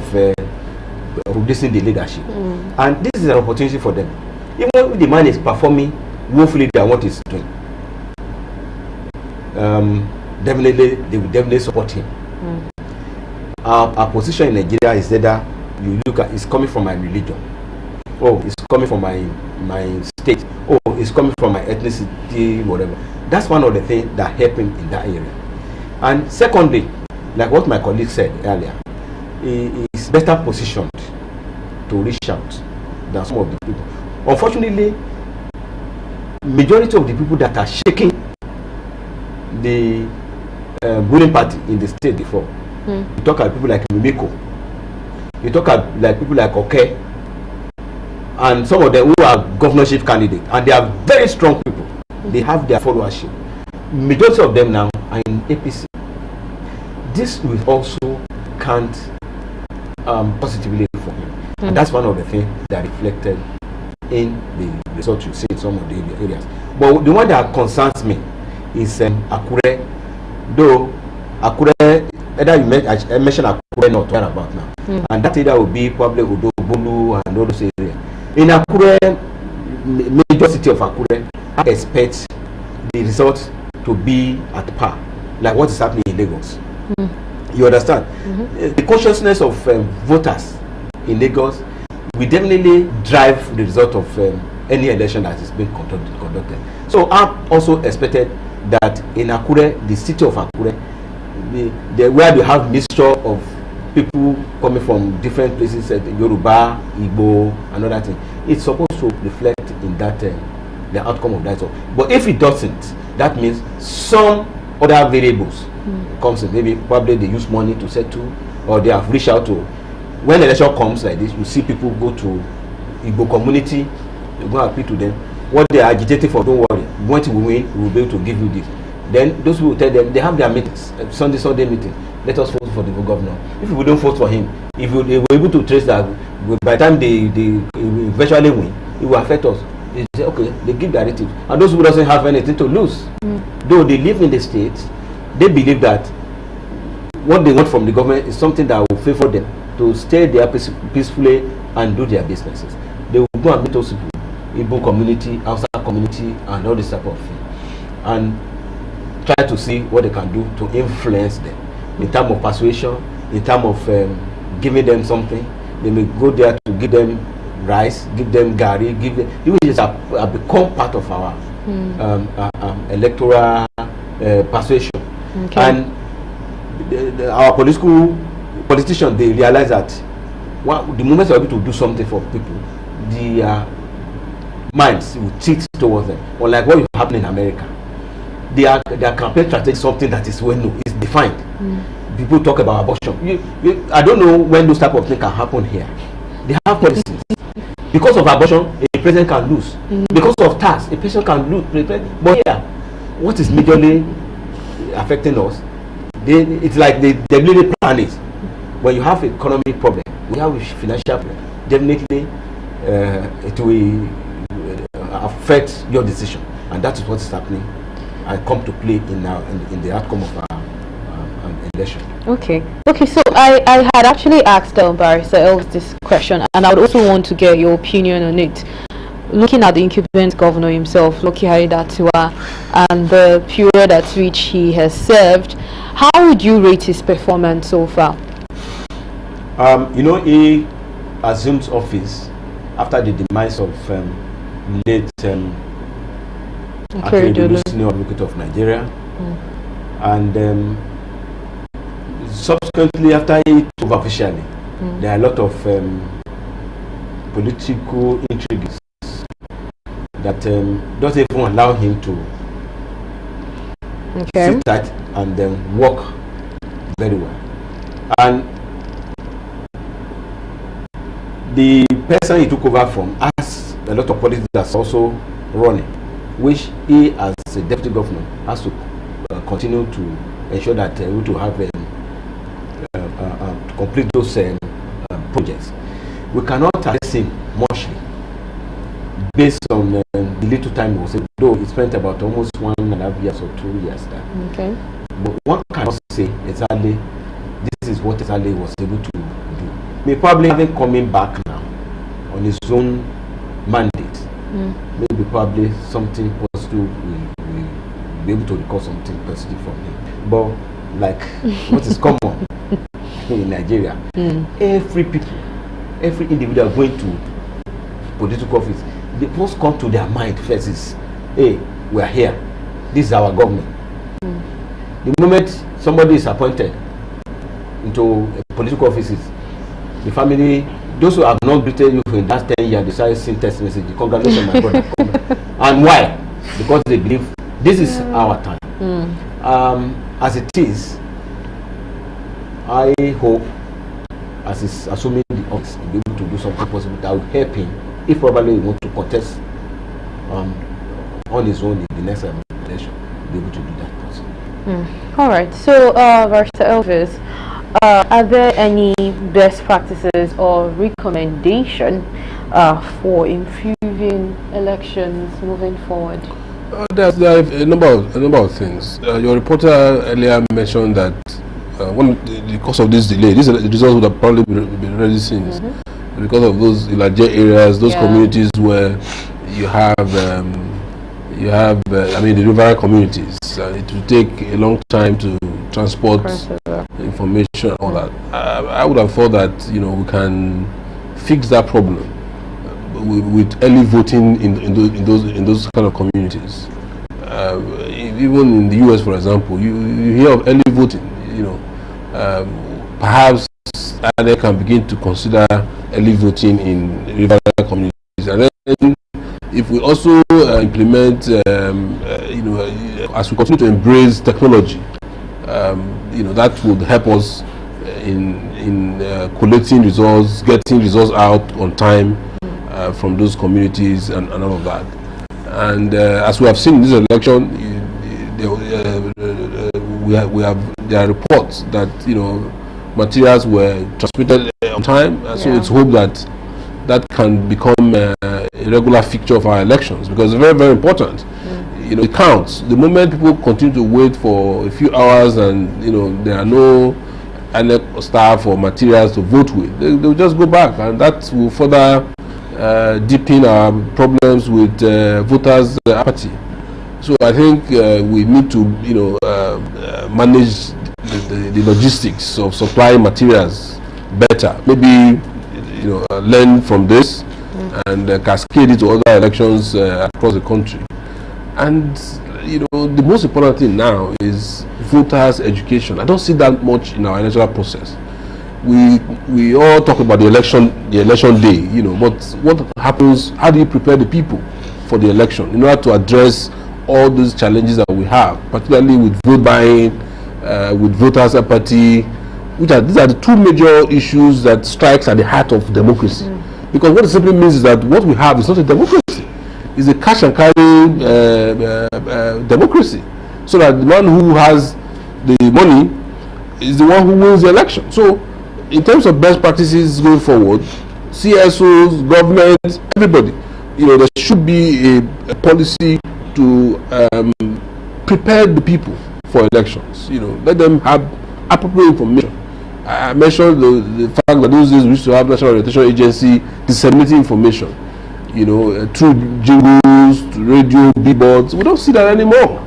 producing the leadership. And this is an opportunity for them. Even if the man is performing woefully than what he's doing, definitely they will definitely support him. Our position in Nigeria is that you look at, it's coming from my religion, oh, it's coming from my state, oh, it's coming from my ethnicity, whatever. That's one of the things that happen in that area. And secondly, like what my colleague said earlier, he is better positioned to reach out than some of the people. Unfortunately, majority of the people that are shaking the ruling party in the state before, you talk about people like Mimiko, you talk about like people like Oke, and some of them who are governorship candidates, and they are very strong people. They have their followership. Majority of them now are in APC. This will also count positively for him, and that's one of the things that reflected in the result you see in some of the areas. But the one that concerns me is Akure. Though Akure, either I mentioned Akure not what about now, and that area will be probably Ondo, Bolu, and all those areas. In Akure, major city of Akure, I expect the result to be at par, like what is happening in Lagos. You understand? The consciousness of voters in Lagos will definitely drive the result of any election that is being conducted. So I also expected that in Akure, the city of Akure, where they have mixture of people coming from different places, Yoruba, Igbo, and other things, it's supposed to reflect in that the outcome of that. But if it doesn't, that means some other variables comes in. Maybe probably they use money to settle, or they have reached out to. When election comes like this, you see people go to Igbo community, you go and appeal to them. What they are agitating for, don't worry. Once we win, we will be able to give you this. Then those people tell them, they have their meetings, Sunday meeting. Let us vote for the governor. If we don't vote for him, if they were able to trace that, by the time they eventually win, it will affect us. They say, okay, they give directive. And those who doesn't have anything to lose, though they live in the state, they believe that what they want from the government is something that will favor them to stay there peacefully and do their businesses. They will go and meet those people, Igbo community, outside community, and all this type of thing, and try to see what they can do to influence them in terms of persuasion, in terms of giving them something. They may go there to give them rice, give them gari, give them, which have become part of our electoral persuasion. Okay. And our politicians, they realize that the moment they're able to do something for people, the minds will tilt towards them. Unlike what is happening in America, their campaign strategy is something that is well known, is defined. People talk about abortion. I don't know when those type of things can happen here. They have policies. Because of abortion, a president can lose. Because of tax, a person can lose. But here, what is majorly affecting us, it's like they deliberately plan it. When you have economic problem, we have a financial problem, definitely it will affect your decision, and that is what is happening and come to play in the outcome of our election. Okay. So I had actually asked Barrister Elvis this question, and I would also want to get your opinion on it. Looking at the incumbent governor himself, Lucky Haridatua, and the period at which he has served, how would you rate his performance so far? He assumed office after the demise of late Advocate of Nigeria, and subsequently after he took officially, there are a lot of political intrigues that doesn't even allow him to sit tight and then work very well. And the person he took over from has a lot of politics that's also running, which he as a deputy governor has to continue to ensure that we will have to complete those projects. We cannot address him muchly based on the little time he was able, though he spent about almost 1.5 years or 2 years there. Okay. But one cannot say exactly this is what exactly he was able to do. May probably having coming back now on his own mandate, maybe probably something positive we be able to recall something positive from him. But like what is common in Nigeria, every individual going to political office, the first come to their mind first is, hey, we are here, this is our government. The moment somebody is appointed into political offices, the family, those who have not greeted you in the last 10 years, decide to send text message, congratulations my brother. And why? Because they believe this is our time. As it is, I hope, as is assuming the office, to be able to do something possible that would help him if probably he wants to contest on his own in the next election, be able to do that possible. All right. So, Barrister Elvis, are there any best practices or recommendation for improving elections moving forward? There are a number of things. Your reporter earlier mentioned that because of this delay, these results would have probably been ready since, because of those larger areas, those communities where you have the rural communities. It will take a long time to transport information and all that. I would have thought that we can fix that problem with early voting in those kind of communities. Even in the US, for example, you hear of early voting. Perhaps they can begin to consider early voting in rural communities, and then if we also implement, as we continue to embrace technology, that would help us in collecting results, getting results out on time from those communities and all of that. And as we have seen in this election, there are reports that materials were transmitted on time, and so it's hoped that can become a regular feature of our elections, because it's very, very important. It counts. The moment people continue to wait for a few hours and there are no staff or materials to vote with, they'll just go back, and that will further deepen our problems with voters' apathy. So I think we need to manage the logistics of supplying materials better. Maybe learn from this and cascade it to other elections across the country. And the most important thing now is voters' education. I don't see that much in our electoral process. We all talk about the election day, but what happens? How do you prepare the people for the election in order to address all those challenges that we have, particularly with vote buying, with voters' apathy? These are the two major issues that strikes at the heart of democracy. Because what it simply means is that what we have is not a democracy. It's a cash and carry democracy. So that the man who has the money is the one who wins the election. So in terms of best practices going forward, CSOs, government, everybody, there should be a policy to prepare the people for elections. Let them have appropriate information. I mentioned the fact that those days we used to have National Orientation Agency disseminating information, through jingles, to radio, billboards. We don't see that anymore.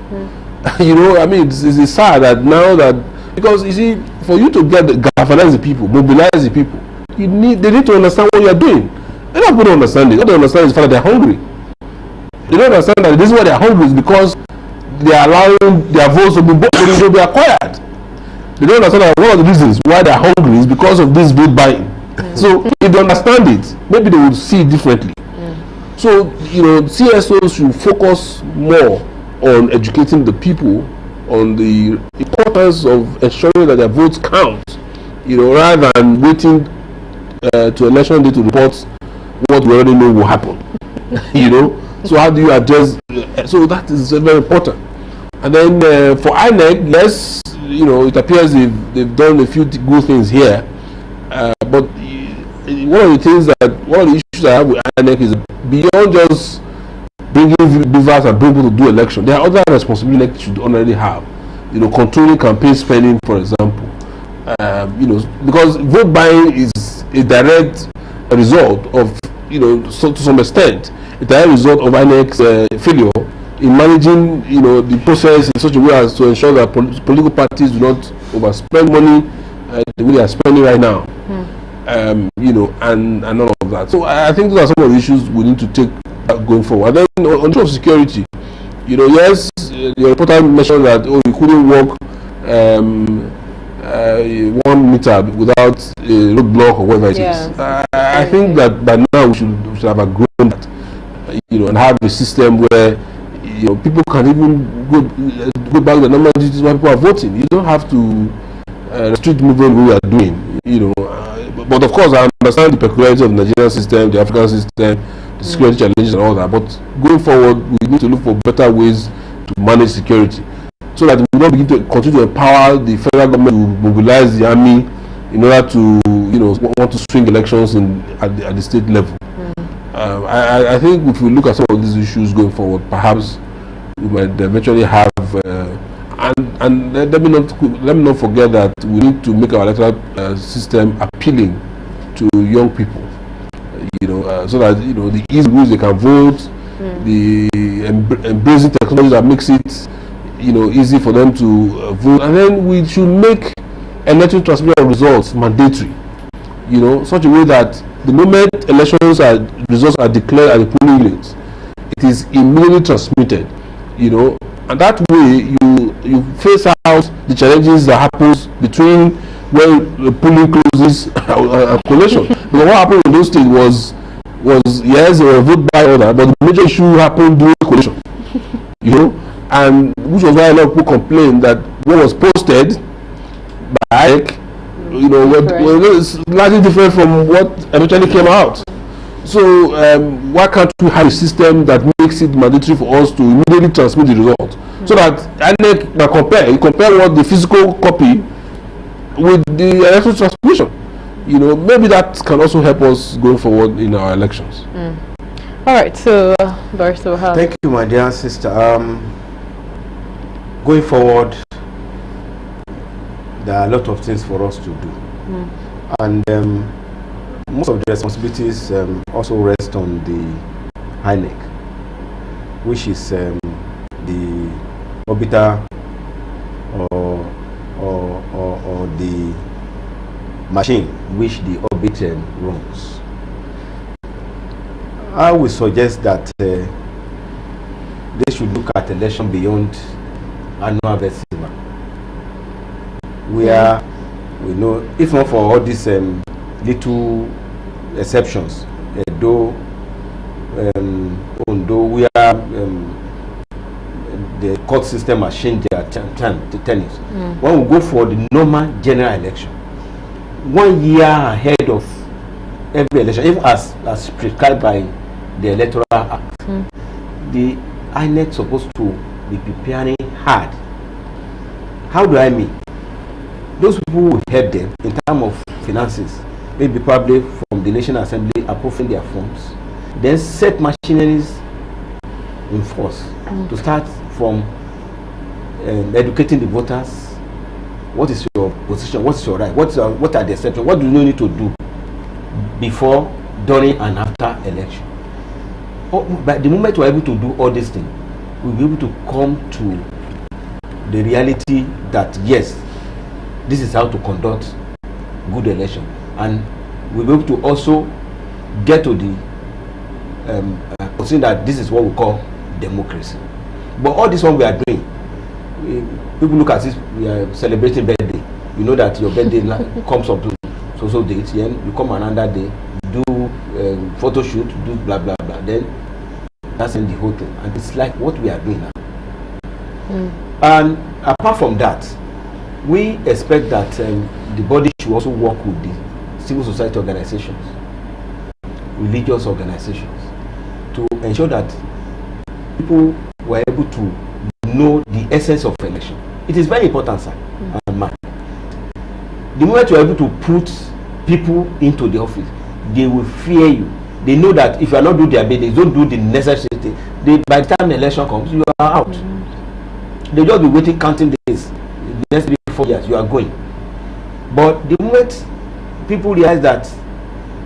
It's sad that now that, because you see, for you to galvanize the people, mobilize the people, they need to understand what you are doing. They don't put understand it. What they understand is the fact that they're hungry. They don't understand that this is why they're hungry, is because they are allowing their votes to be acquired. They don't understand that one of the reasons why they're hungry is because of this vote buying. So if they understand it, maybe they will see it differently. So CSOs should focus more on educating the people on the importance of ensuring that their votes count, rather than waiting to election day to report what we already know will happen. So how do you address? So that is very important. And then for INEC, yes, it appears they've done a few good things here, but one of the issues I have with INEC is beyond just bringing beavers and bring people to do election. There are other responsibilities they should already have. Controlling campaign spending, for example. Because vote buying is a direct result of, to some extent, a direct result of INEC's failure in managing, the process in such a way as to ensure that political parties do not overspend money the way they are spending right now. And all of that. So I think those are some of the issues we need to take going forward. And then on terms of security, yes, the reporter mentioned that you couldn't walk 1 meter without a roadblock or whatever it is. I think that by now we should have outgrown that, and have a system where people can even go back to the normal duties when people are voting. You don't have to restrict movement we are doing, but of course I understand the peculiarity of the Nigerian system, the African system, the security challenges and all that, but going forward we need to look for better ways to manage security, so that we will not begin to continue to empower the federal government to mobilize the army in order to want to swing elections at the state level. I think if we look at some of these issues going forward, perhaps we might eventually have and let me not forget that we need to make our electoral system appealing to young people, so that the easy ways they can vote, the embracing technology that makes it easy for them to vote, and then we should make electoral transmission results mandatory, such a way that the moment results are declared at the polling units, it is immediately transmitted, and that way you face out the challenges that happens between when the polling closes and collation. Because what happened in those states was yes, there were vote by order, but the major issue happened during collation, and which was why a lot of people complained that what was posted by was largely different from what eventually came out. So why can't we have a system that makes it mandatory for us to immediately transmit the result, so that INEC can compare what the physical copy with the electoral transmission? Maybe that can also help us going forward in our elections. All right, so Barrister, thank you, my dear sister. Going forward, there are a lot of things for us to do, and most of the responsibilities also rest on the INEC, which is the orbiter or the machine which the orbit runs. I would suggest that they should look at election beyond annual festival, where we know, if not for all these little exceptions, though Ondo, where the court system has changed their tenets. When we go for the normal general election, 1 year ahead of every election, even as prescribed by the Electoral Act, the INEC supposed to be preparing hard. How do I mean? Those people who help them in terms of finances, maybe probably from the National Assembly approving their funds, then set machineries in force to start from educating the voters. What is your position? What is your right? What are the exceptions? What do you need to do before, during, and after election? But the moment we're able to do all these things, we'll be able to come to the reality that yes, this is how to conduct good election, and we'll be able to also get to the position that this is what we call democracy. But all this one we are doing, people look at this, we are celebrating birthday. You know that your birthday comes up to so date, then you come another day, do photo shoot, do blah blah blah, then that's in the whole thing. And it's like what we are doing now. And apart from that, we expect that the body should also work with the civil society organizations, religious organizations, to ensure that people were able to know the essence of election. It is very important, sir. The moment you are able to put people into the office, they will fear you. They know that if you are not doing their business, don't do the necessary thing, by the time the election comes, you are out. They just be waiting, counting days. The next 3-4 years, you are going. But the moment people realize that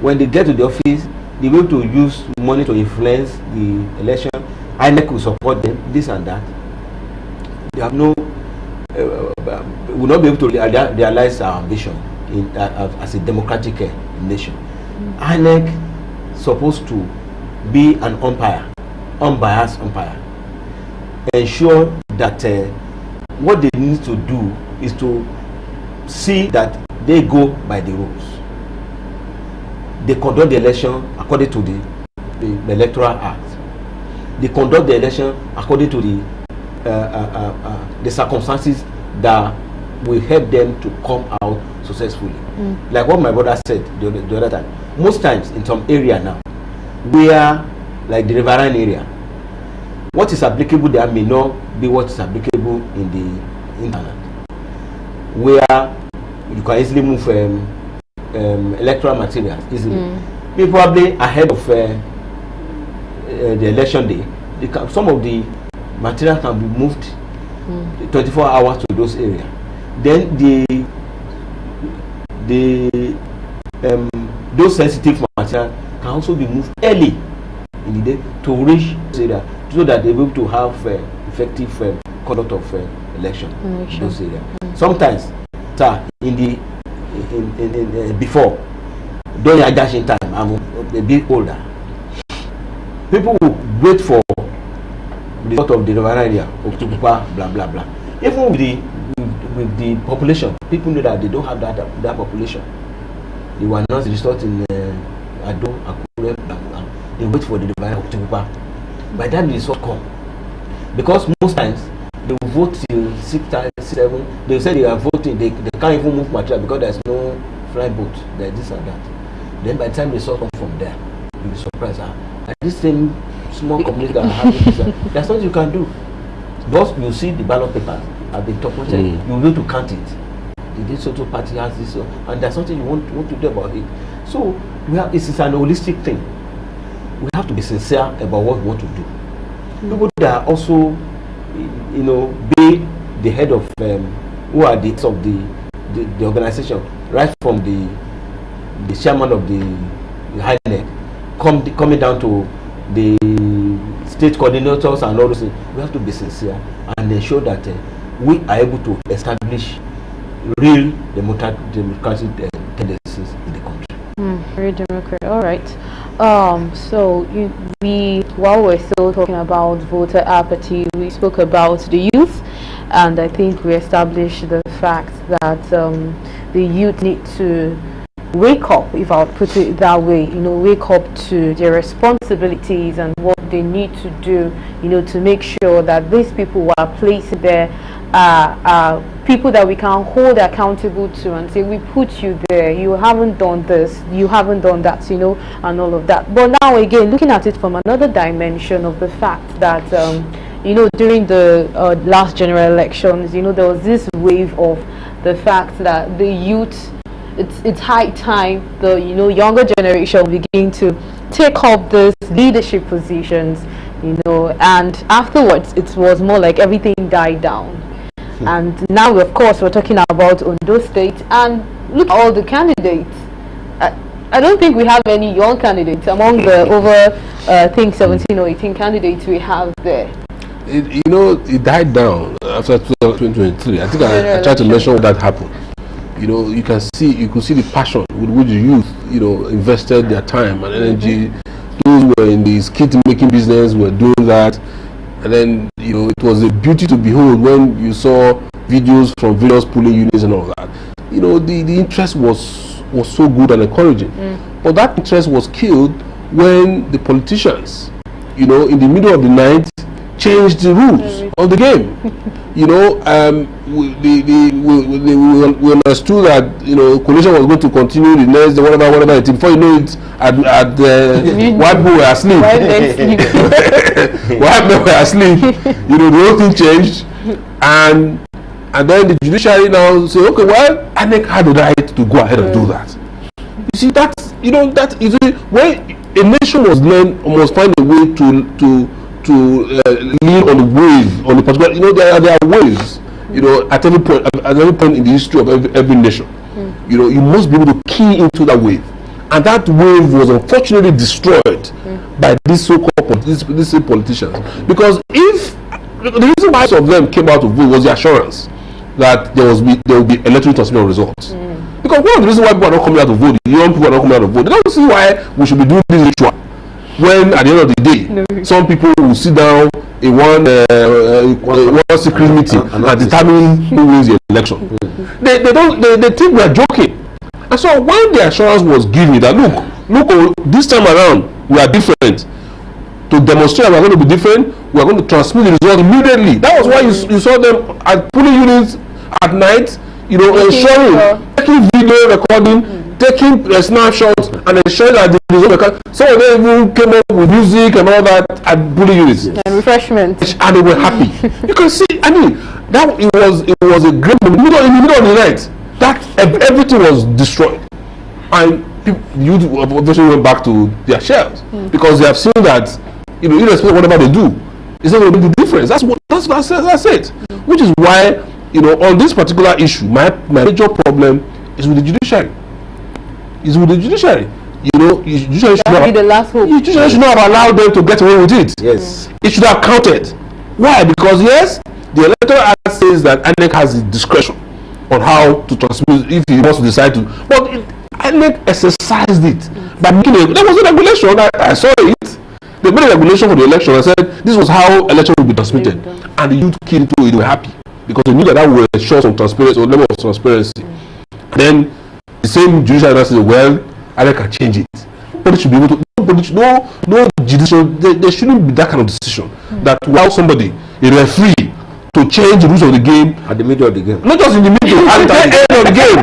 when they get to the office, they will to use money to influence the election, INEC will support them, this and that. They have no, will not be able to realize our ambition as a democratic nation. INEC supposed to be an umpire, unbiased umpire. Ensure that what they need to do is to see that they go by the rules. They conduct the election according to the Electoral Act. They conduct the election according to the circumstances that will help them to come out successfully. Like what my brother said the other time. Most times in some area now, where like the riverine area, what is applicable there may not be what is applicable in the internet, where you can easily move electoral materials easily. Maybe probably ahead of the election day, some of the material can be moved 24 hours to those areas. Then those sensitive material can also be moved early in the day to reach those areas, so that they will be able to have effective conduct of election in those areas. Sometimes, sir, in before, during a dashing time, I'm a bit older. People will wait for the result of the river area, blah blah blah. Even with the population, people know that they don't have that population. They will announce the result in Ado, Akure, blah blah. They wait for the river area. By that the result come, because most times they will vote till 6, 7. They say they are voting. They can't even move material because there's no fly boat. There's this and that. Then by the time the result come from there, you'll be surprised. And this same small community that have this, there's nothing you can do. Because you see the ballot papers have been documented, you'll be able to count it. This sort of party has this, and there's something you want to do about it. So it's an holistic thing. We have to be sincere about what we want to do. People that are also, be the head of who are the heads of the organization, right from the chairman of the INEC, coming down to the state coordinators and all those things. We have to be sincere and ensure that we are able to establish real democratic tendencies in the country. Very democratic. All right. So while we're still talking about voter apathy, we spoke about the youth, and I think we established the fact that the youth need to wake up, if I would put it that way, wake up to their responsibilities and what they need to do, to make sure that these people who are placed there are people that we can hold accountable to and say, we put you there, you haven't done this, you haven't done that, you know, and all of that. But now again, looking at it from another dimension of the fact that you know, during the last general elections, you know, there was this wave of the fact that the youth, it's high time the, you know, younger generation begin to take up these leadership positions, you know, and afterwards it was more like everything died down. And now, of course, we're talking about Ondo State, and look at all the candidates. I don't think we have any young candidates among the over, I think, 17 or 18 candidates we have there. You know, it died down after 2023. I think I tried to mention what that happened. You know, you could see the passion with which the youth, you know, invested their time and energy. Those who were in the skit making business were doing that. And then, you know, it was a beauty to behold when you saw videos from various polling units and all that. You know, the interest was so good and encouraging. But that interest was killed when the politicians, you know, in the middle of the night, changed the rules of the game. You know, we understood that, you know, coalition was going to continue the next, whatever. Before you know it, at white people were asleep. White men were asleep. You know, the whole thing changed, and then the judiciary now say, okay, well, INEC had the right to go ahead and do that. You see, that's, you know, that is when a nation must find a way to lean on the wave, on the particular, you know, there are waves, you know, at every point in the history of every nation. You know, you must be able to key into that wave, and that wave was unfortunately destroyed by these so-called these politicians. Because if the reason why some of them came out to vote was the assurance that there will be electoral transmission results. Because one of the reasons why people are not coming out to vote, the young people are not coming out to vote, they don't see why we should be doing this ritual. When at the end of the day, some people will sit down in one secret meeting and determine who wins the election. They think we are joking. And so when the assurance was given that look, this time around we are different, to demonstrate we are going to be different, we are going to transmit the result immediately. That was why you saw them at polling units at night, you know, ensuring, taking video recording, taking snapshots and ensuring that the result. Some of them even came up with music and all that at polling units and refreshments, and they were happy. You can see, I mean, that it was a great moment. In the middle of the night, that everything was destroyed, and youth eventually went back to their shells because they have seen that, you know, irrespective of whatever they do, it's not going to make the difference. That's it. Which is why, you know, on this particular issue, my major problem is with the judiciary. You know, judiciary should not have allowed them to get away with it. Yes. It should have counted. Why? Because yes, the Electoral Act says that INEC has the discretion on how to transmit if he wants to decide to. But INEC exercised it by making there was a regulation. I saw it. They made a regulation for the election and said this was how election will be transmitted, and the youth came into it. They were happy because they knew that would ensure some transparency or level of transparency. And then the same judicial says, well, I can change it. Nobody should be able to. No judicial. There shouldn't be that kind of decision that allow somebody, a referee, to change the rules of the game at the middle of the game. Not just in the middle, at the end of the game,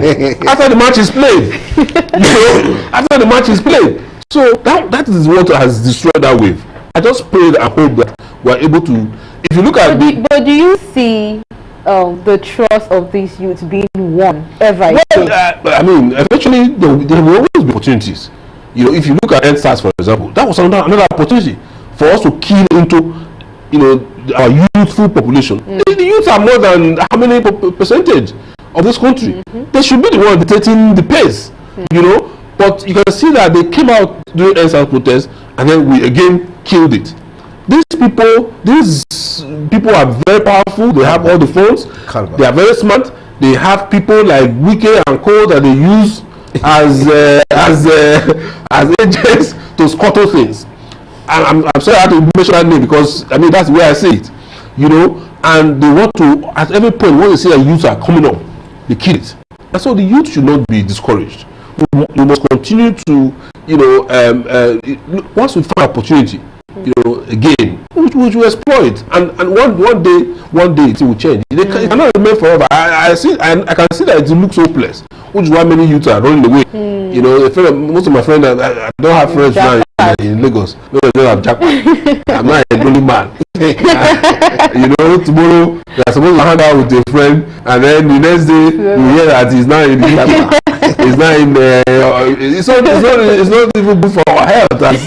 after the match is played. You know, after the match is played. So that is what has destroyed that wave. I just pray and hope that we are able to. If you look at but do you see the trust of these youths being won ever? Well, I mean, eventually there will always be opportunities. You know, if you look at NSAS, for example, that was another opportunity for us to key into, you know, our youthful population. The youth are more than how many percentage of this country? They should be the one dictating the pace. You know, but you can see that they came out during NSAS protests, and then we again killed it. These people are very powerful. They have all the phones. They are very smart. They have people like Wike and Co that they use as agents to scuttle things. I'm sorry I have to mention that name because I mean that's the way I say it. You know, and they want to at every point when they see that youths are coming up, they kill it. And so the youth should not be discouraged. We must continue to, you know, once we find opportunity, you know, again, which will exploit, and one day it will change. It cannot remain forever. I can see that it looks hopeless, which is why many youths are running away. You know, most of my friends, I don't have friends now in Lagos. No, they don't have jackpot. I'm not a lonely man. You know, tomorrow you're supposed to hang out with a friend, and then the next day you hear that he's not in the jackpot. It's not in it's not even good for our health as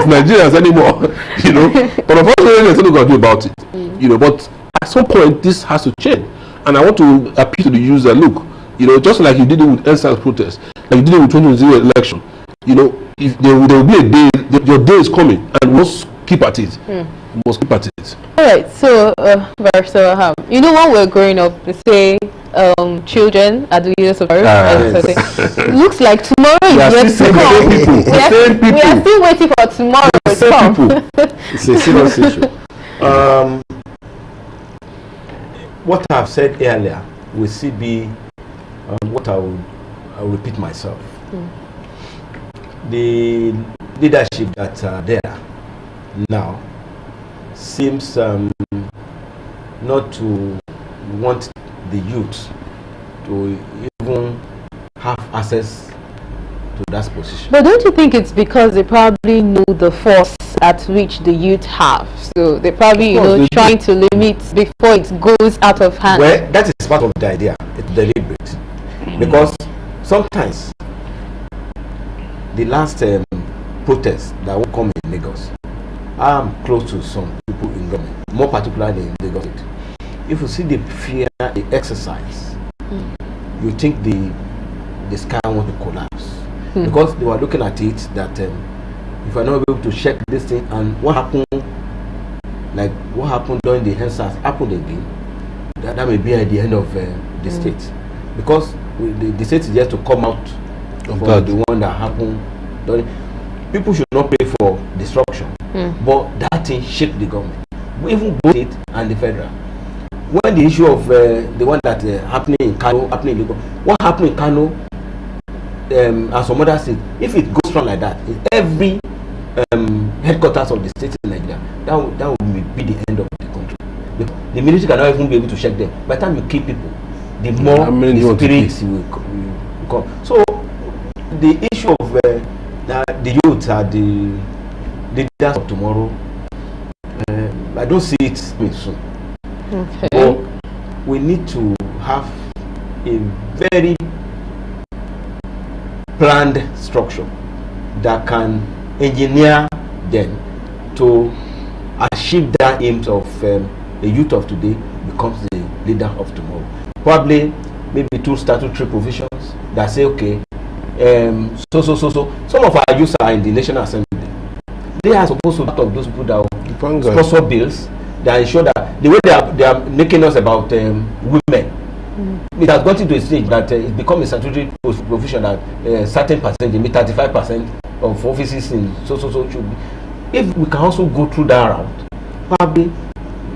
Nigerians anymore. You know, but unfortunately there's nothing we can do about it. You know, but at some point this has to change, and I want to appeal to the user. Look, you know, just like you did it with NSAS protest, like you did it with 2020 election. You know, if there will be a day, your day is coming, and we must keep at it. We must keep at it. All right. So, you know, when we're growing up, they say children are the leaders of our looks like tomorrow is yet to come. We are still waiting for tomorrow to come. It's a serious issue. What I've said earlier with CB, what I'll repeat myself. The leadership that are there now seems not to want the youth to even have access to that position. But don't you think it's because they probably know the force at which the youth have? So they probably, you know, trying to limit before it goes out of hand. Well, that is part of the idea. It's deliberate. Because sometimes the last protest that will come in Lagos, I'm close to some people in government, more particularly in Lagos. If you see the fear, the exercise, you think the sky want to collapse. Because they were looking at it that if we're not able to check this thing, and what happened, like what happened during the NSAS happened again, that may be at the end of the state. Because the state is just to come out for the one that happened. People should not pay for destruction, but that thing shake the government, even both state and the federal. When the issue of the one that happening in Kano, happening in Lagos, what happened in Kano and some other states, if it goes strong like that, in every headquarters of the state in Nigeria, that will be the end of the country. The military cannot even be able to check them. By the time you kill people, the more the spirits will come. So the issue of the youth are the leaders of tomorrow, I don't see it soon. Okay. But we need to have a very planned structure that can engineer them to achieve that aims of the youth of today becomes the leader of tomorrow. Probably maybe 2 statutory provisions that say, okay, so some of our youth are in the National Assembly. They are supposed to be part of those people that will sponsor bills that ensure that the way they are making us about women, it has gotten to a stage that it becomes a statutory provision that certain percentage, maybe 35% of offices in so should be. If we can also go through that route, probably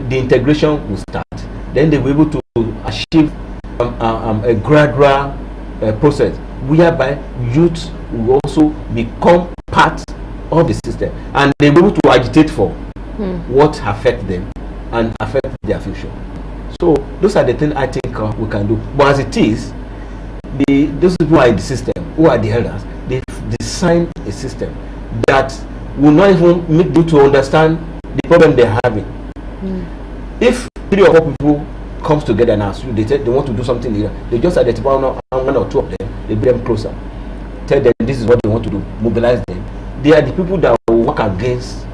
the integration will start. Then they will be able to achieve a gradual process whereby youth will also become part of the system, and they will be able to agitate for what affect them and affect their future. So those are the things I think we can do. But as it is, those people who are in the system, who are the elders, they design a system that will not even make you to understand the problem they're having. If 3 or 4 people comes together now, so they want to do something here, they just identify one or 2 of them, they bring them closer, tell them this is what they want to do, mobilize them. They are the people that will work against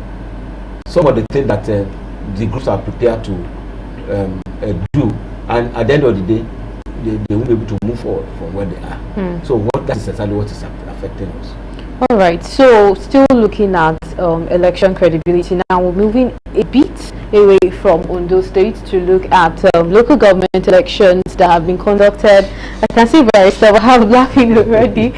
some of the things that the groups are prepared to do, and at the end of the day, they won't be able to move forward from where they are. So that is exactly what is affecting us. All right, so still looking at election credibility now, we're moving a bit away from Ondo State to look at local government elections that have been conducted. I can see Barrister, I have laughing already.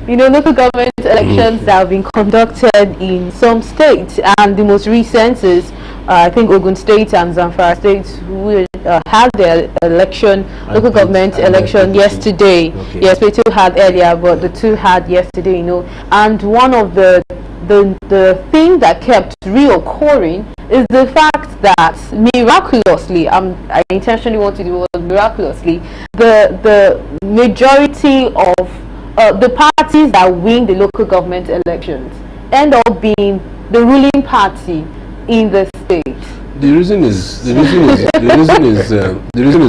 You know, local government elections that have been conducted in some states, and the most recent is I think Ogun State and Zamfara State, who had their local government election yesterday. Okay. Yes, we two had earlier, but the two had yesterday, you know. And one of the the thing that kept reoccurring is the fact that miraculously, I intentionally want to do it miraculously, the majority of the parties that win the local government elections end up being the ruling party in the state. The reason is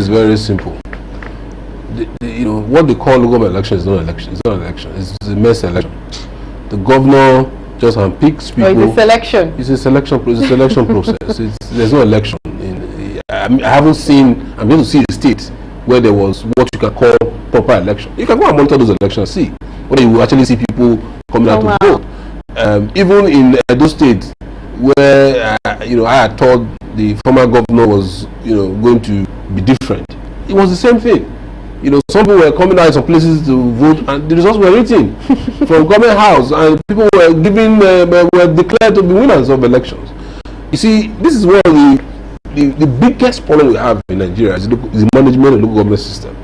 very simple. You know what they call local election is not election. It's not an election. It's a mess election. The governor just handpicks people. It's a selection. It's a selection. It's a selection process. There's no election. I haven't seen. I'm going to see a state where there was what you can call proper election. You can go and monitor those elections, see whether you will actually see people coming out to vote. Even in Edo State, where I had thought the former governor was going to be different, it was the same thing. Some people were coming out in some places to vote, and the results were written from government house, and people were were declared to be winners of elections. You see, this is one of the biggest problem we have in Nigeria is the management of the local government system.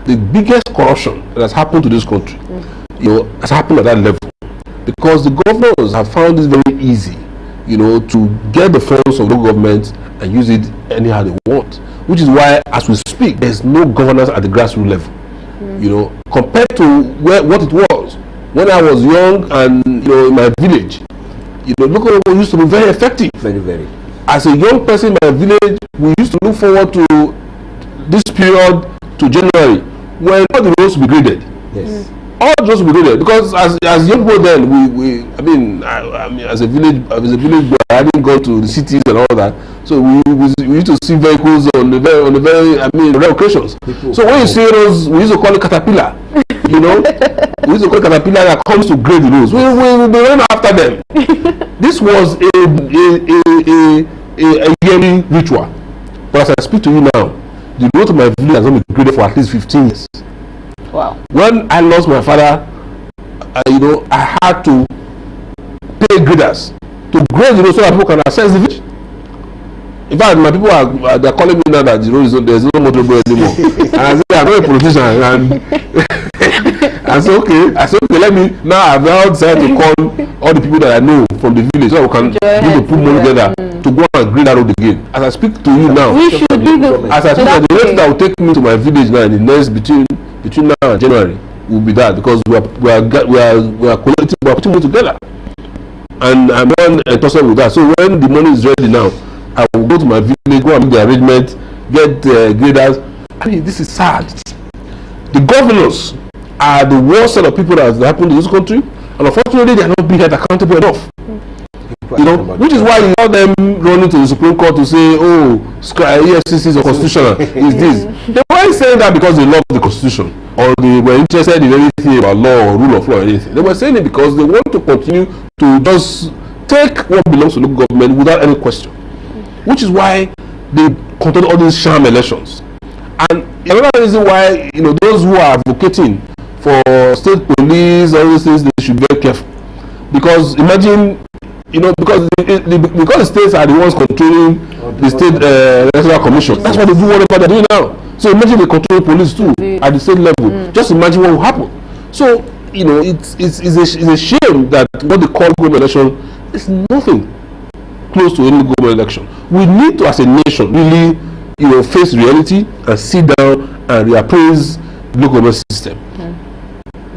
The biggest corruption that has happened to this country, has happened at that level, because the governors have found it very easy, to get the funds of local government and use it anyhow they want. Which is why, as we speak, there's no governance at the grassroots level. Compared to what it was when I was young and in my village. Local government used to be very effective. Very, very. As a young person in my village, we used to look forward to this period to January when all the roads will be graded. Yes. All the roads will be graded, because as young people then, I mean as a village boy, I hadn't gone to the cities and all that. So we used to see vehicles on the very rare occasions. So when you see those, we used to call it caterpillar. We used to call it caterpillar that comes to grade the roads. We ran after them. This was a yearly ritual. But as I speak to you now, the road to my village has not been graded for at least 15 years. Wow. When I lost my father, I had to pay graders to grade the road so that people can access the village. In fact, my people they're calling me now that the road there's no motor road anymore. And I say I'm not a politician, and I said okay, let me now. I've now decided to call all the people that I know from the village so we can put money together to go and grade that road again. As I speak to you now, we should be the. As I speak, the rate that will take me to my village now in the next between now and January will be that, because we are collecting, we are putting it together, and I'm not entrusted with that. So when the money is ready now, I will go to my village, go and make the arrangement, get graders. I mean, this is sad. The governors are the worst set of people that has happened in this country, and unfortunately they are not being held accountable enough. Which is why you saw them running to the Supreme Court to say, oh, EFCC is unconstitutional. Is this? They weren't saying that because they love the Constitution or they were interested in anything about law or rule of law or anything. They were saying it because they want to continue to just take what belongs to local government without any question. Which is why they conduct all these sham elections. And another reason why those who are advocating for state police, all these things, they should be very careful. Because imagine, because the states are the ones controlling the state electoral commission. That's why they do whatever they're doing now. So imagine they control police too at the state level. Just imagine what will happen. So it's a shame that what they call government election is nothing close to any government election. We need to, as a nation, really face reality and sit down and reappraise the local government system.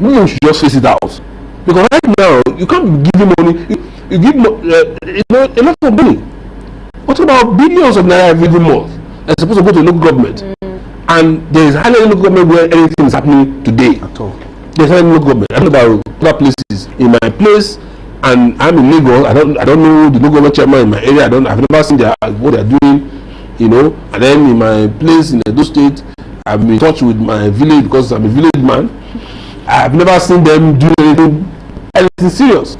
We should just face it out. Because right now, you can't be giving money. You give a lot of money. What about billions of naira every month that's supposed to go to local government? And there is hardly any local government where anything is happening today. At all. There's hardly any local government. I don't know about other places. In my place, and I'm in Lagos, I don't know the local government chairman in my area. I've never seen what they're doing, And then in my place in Edo State, I'm in touch with my village because I'm a village man. I've never seen them do anything serious.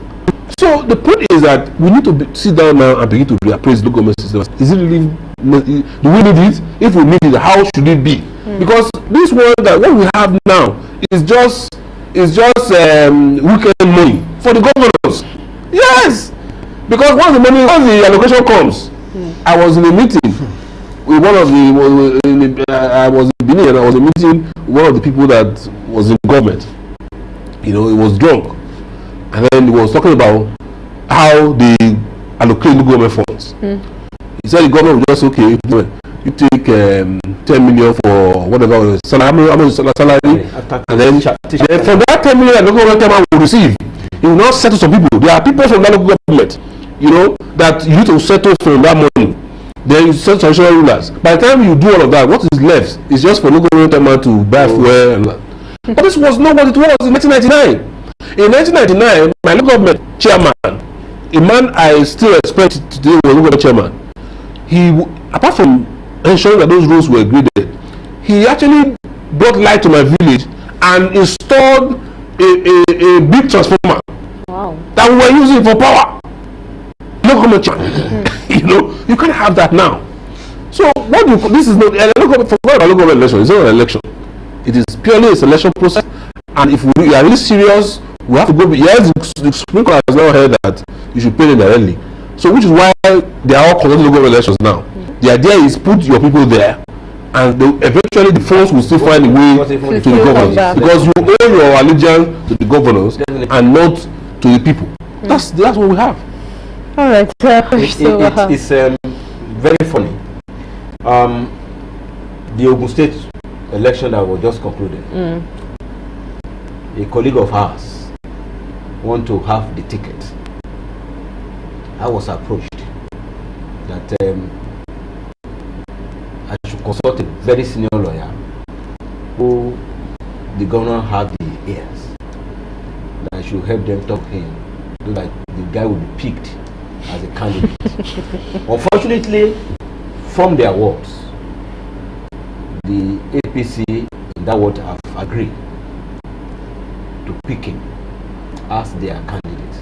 So the point is that we need to sit down now and begin to reappraise local government systems. Is it really? Do we need it? If we need it, how should it be? Because this one, that what we have now is just weekend money for the governors. Yes, because once the allocation comes, I was in a meeting with one of I was in Benin, and I was in a meeting with one of the people that was in government. He was drunk. And then he was talking about how they allocate the government funds. He said the government will just, okay, you take 10 million for whatever salary, and then from that 10 million the local government will receive, he will not settle some people. There are people from that local government, that you need to settle from that money. Then you set traditional rulers. By the time you do all of that, what is left is just for local government to buy fuel and that. But this was not what it was in 1999. In 1999, my local government chairman, a man I still respect today, was local chairman. He, apart from ensuring that those roads were graded, he actually brought light to my village and installed a big transformer. Wow. That we were using for power. Local government chairman. You can't have that now. So what do you, this is not forget about local government election. It's not an election. It is purely a selection process. And if we are really serious, we have to go. Yes, the Supreme Court has now heard that you should pay them directly. So which is why they are all conducting local elections now. The idea is put your people there, and eventually the funds will still find a way to the governors, because you owe your allegiance to the governors and not to the people. That's what we have. All right. It's very funny. The Ogun State election that was just concluded, a colleague of ours want to have the ticket. I was approached that I should consult a very senior lawyer who the governor had the ears, that I should help them talk to him so that the guy would be picked as a candidate. Unfortunately, from their words, the APC in that ward have agreed to pick him as their candidate.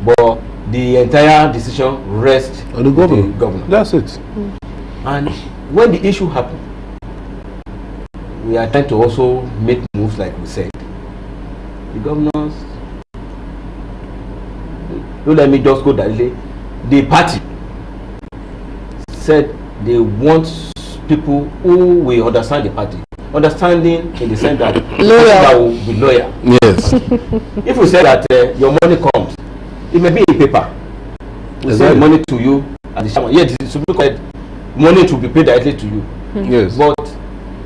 But the entire decision rests on the governor. That's it. And when the issue happened, we are trying to also make moves, like we said. The governors, don't let me just go directly. The party said they want people who will understand the party. Understanding in the sense that that will be loyal. Yes. If we say that your money comes, it may be in paper. We send money to you at the chairman. Yes, the Supreme Court money to be paid directly to you. Yes. But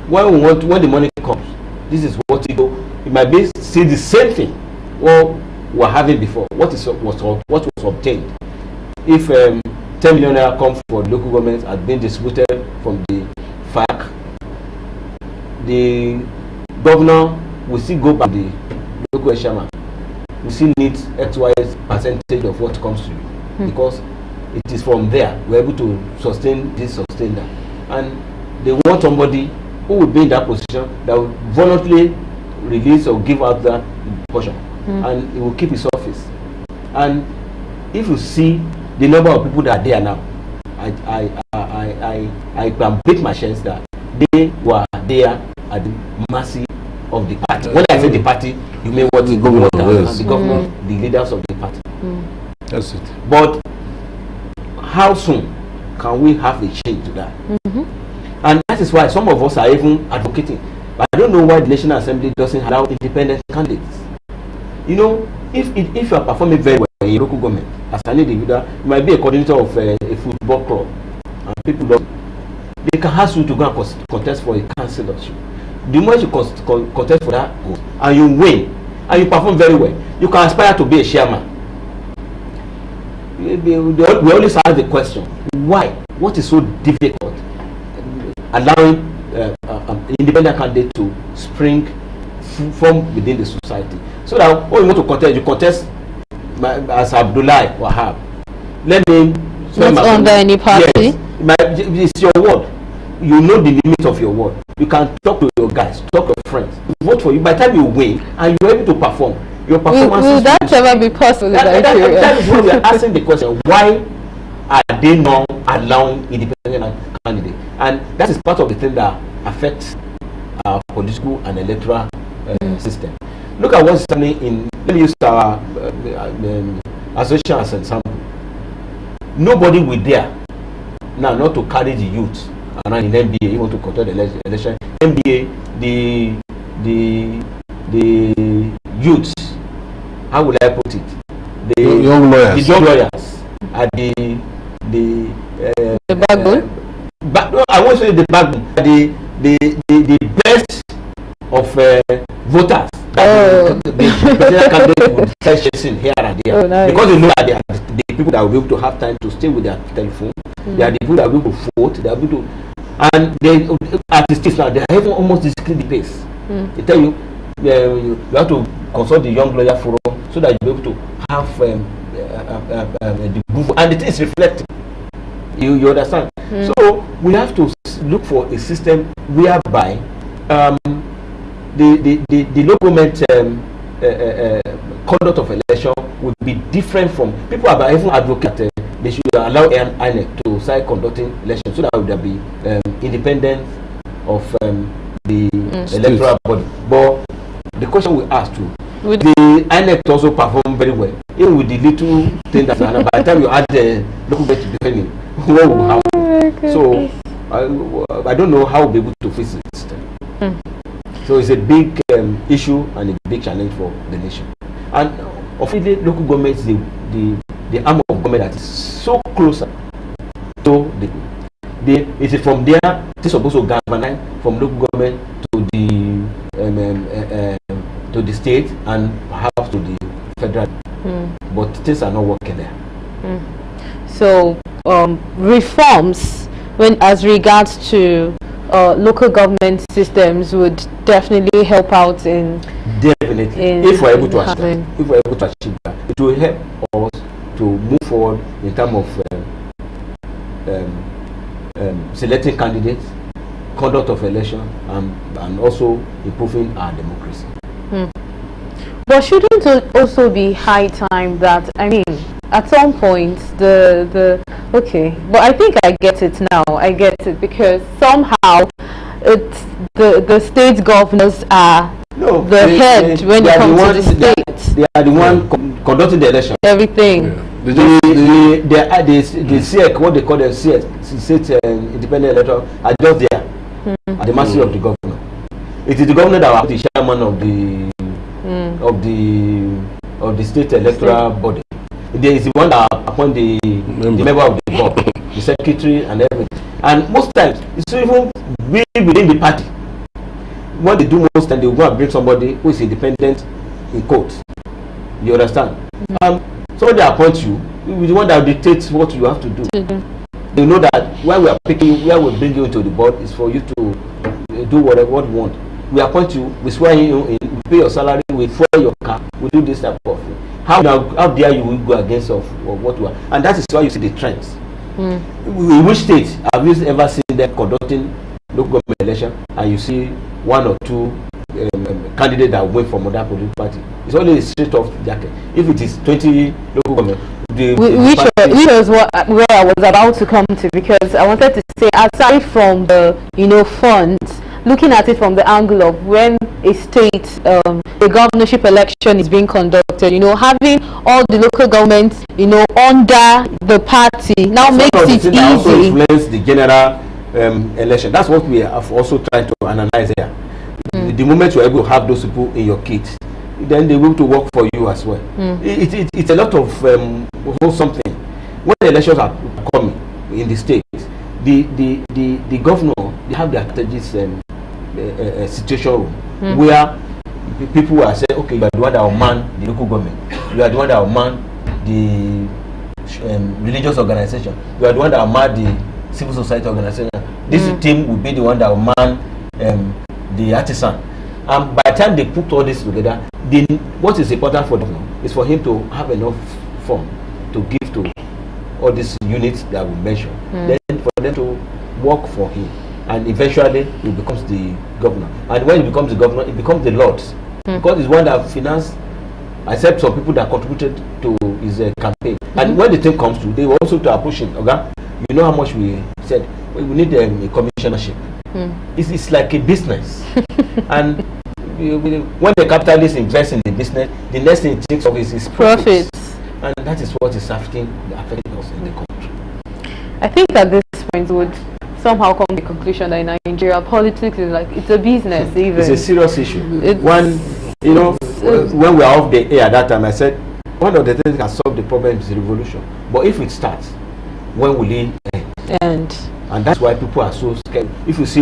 when the money comes, this is what it go. It might be still the same thing what we were having before. What was obtained. If 10 million naira come for the local government had been distributed from the FAC, the governor will still go back to the local chairman. We still need XY percentage of what comes to you, because it is from there we're able to sustain that, and they want somebody who will be in that position that will voluntarily release or give out that portion, and it will keep his office. And if you see the number of people that are there now, I can bet my chance that they were there at the mercy of the party. When I say the party, you mean what the governor and the governor, the leaders of the party. That's it. But how soon can we have a change to that? And that is why some of us are even advocating. But I don't know why the National Assembly doesn't allow independent candidates. If you are performing very well in your local government as an individual, you might be a coordinator of a football club, and people they can ask you to go and contest for a councillorship. The more you contest for that and you win and you perform very well, you can aspire to be a chairman. We always ask the question, why? What is so difficult allowing independent candidate to spring from within the society? So that when you want to contest, you contest as Abdullah Wahab. Let me not under any party. Yes, it's your word. You know the limit of your word. You can talk to your guys, talk to your friends, vote for you. By the time you win and you're able to perform, your performance will that ever be possible? That is why we are asking the question: why are they not allowing independent candidates? And that is part of the thing that affects our political and electoral system. Look at what's happening in. Let me use our association as an example. Nobody will dare now not to carry the youth around in NBA. You want to contest the election. NBA, the youth. How will I put it? young lawyers. The young lawyers are the backbone. No, I won't say the backbone. The best of voters. The presidential candidate would start chasing here and there, nice. because they know that they are the people that will be able to have time to stay with their telephone. They are the people that will be able to vote. They are able to, and they at the stage now they are even almost decreasing the pace. They tell you you have to consult the young lawyer forum so that you'll be able to have the proof, and it is reflecting. You understand? So we have to look for a system whereby the local government conduct of election would be different from people are even advocate they should allow INEC to start conducting elections so that would be independent of the electoral body. But the question we asked too, the INEC also perform very well, even with the little thing that's by the time you add the local government depending what will happen. So I don't know how we'll be able to face the system. So it's a big issue and a big challenge for the nation. And officially, local governments, the arm of government that is so closer to it is from there. It's supposed to galvanize from local government to the state and perhaps to the federal. But things are not working there. So reforms, as regards to local government systems, would definitely help out in. Definitely, if we're able to achieve that, it will help us to move forward in terms of selecting candidates, conduct of election, and also improving our democracy. But shouldn't it also be high time that, I mean, at some point okay, but I think I get it now. I get it because somehow it's the state governors are the head when it comes to the state. They are the one conducting the election. Everything. Yeah. The SEC, what they call the SEC, State Independent Electoral, are just there at the mercy of the governor. It is the governor that will be the chairman of the state electoral body. There is the one that appoint the member of the board, the secretary, and everything. And most times, it's even within the party. What they do most times, they will go and bring somebody who is independent in court. You understand? So they appoint you, the one that dictates what you have to do. You know that why we are picking, where we bring you into the board is for you to do what you want. We appoint you, we swear you in, we pay your salary, we fuel your car, we do this type of thing. How dare you will go against of what we are? And that is why you see the trends. In which state have you ever seen them conducting local government election and you see one or two candidates that win from other political party? It's only a straight off jacket. If it is 20 local government, which was where I was about to come to, because I wanted to say, aside from the funds, looking at it from the angle of when a state, a governorship election is being conducted, having all the local governments, under the party now makes it easy. Also influence the general election. That's what we have also tried to analyze here. The moment you are able to have those people in your kit, then they will to work for you as well. It's a lot of wholesome thing. When the elections are coming in the states, the governor, they have their strategies situation room where people are saying, okay, you are the one that will man the local government, you are the one that will man the religious organization, you are the one that will man the civil society organization. This team will be the one that will man the artisan. And by the time they put all this together, what is important for them is for him to have enough fund to give to all these units that we mentioned. Then for them to work for him, and eventually he becomes the governor. And when he becomes the governor, it becomes the lords, because he's one that financed, except some people that contributed to his campaign. And when the thing comes to, they also are pushing. Okay, you know how much we said we need a commissionership. It's like a business, and when the capitalist invests in the business, the next thing it takes of is profits. And that is what is affecting us in the country. I think at this point would somehow come to the conclusion that in Nigeria politics is like, it's a business. Even it's a serious issue. When we are off the air at that time, I said one of the things that can solve the problem is revolution. But if it starts, when will it end? And And that's why people are so scared. If you see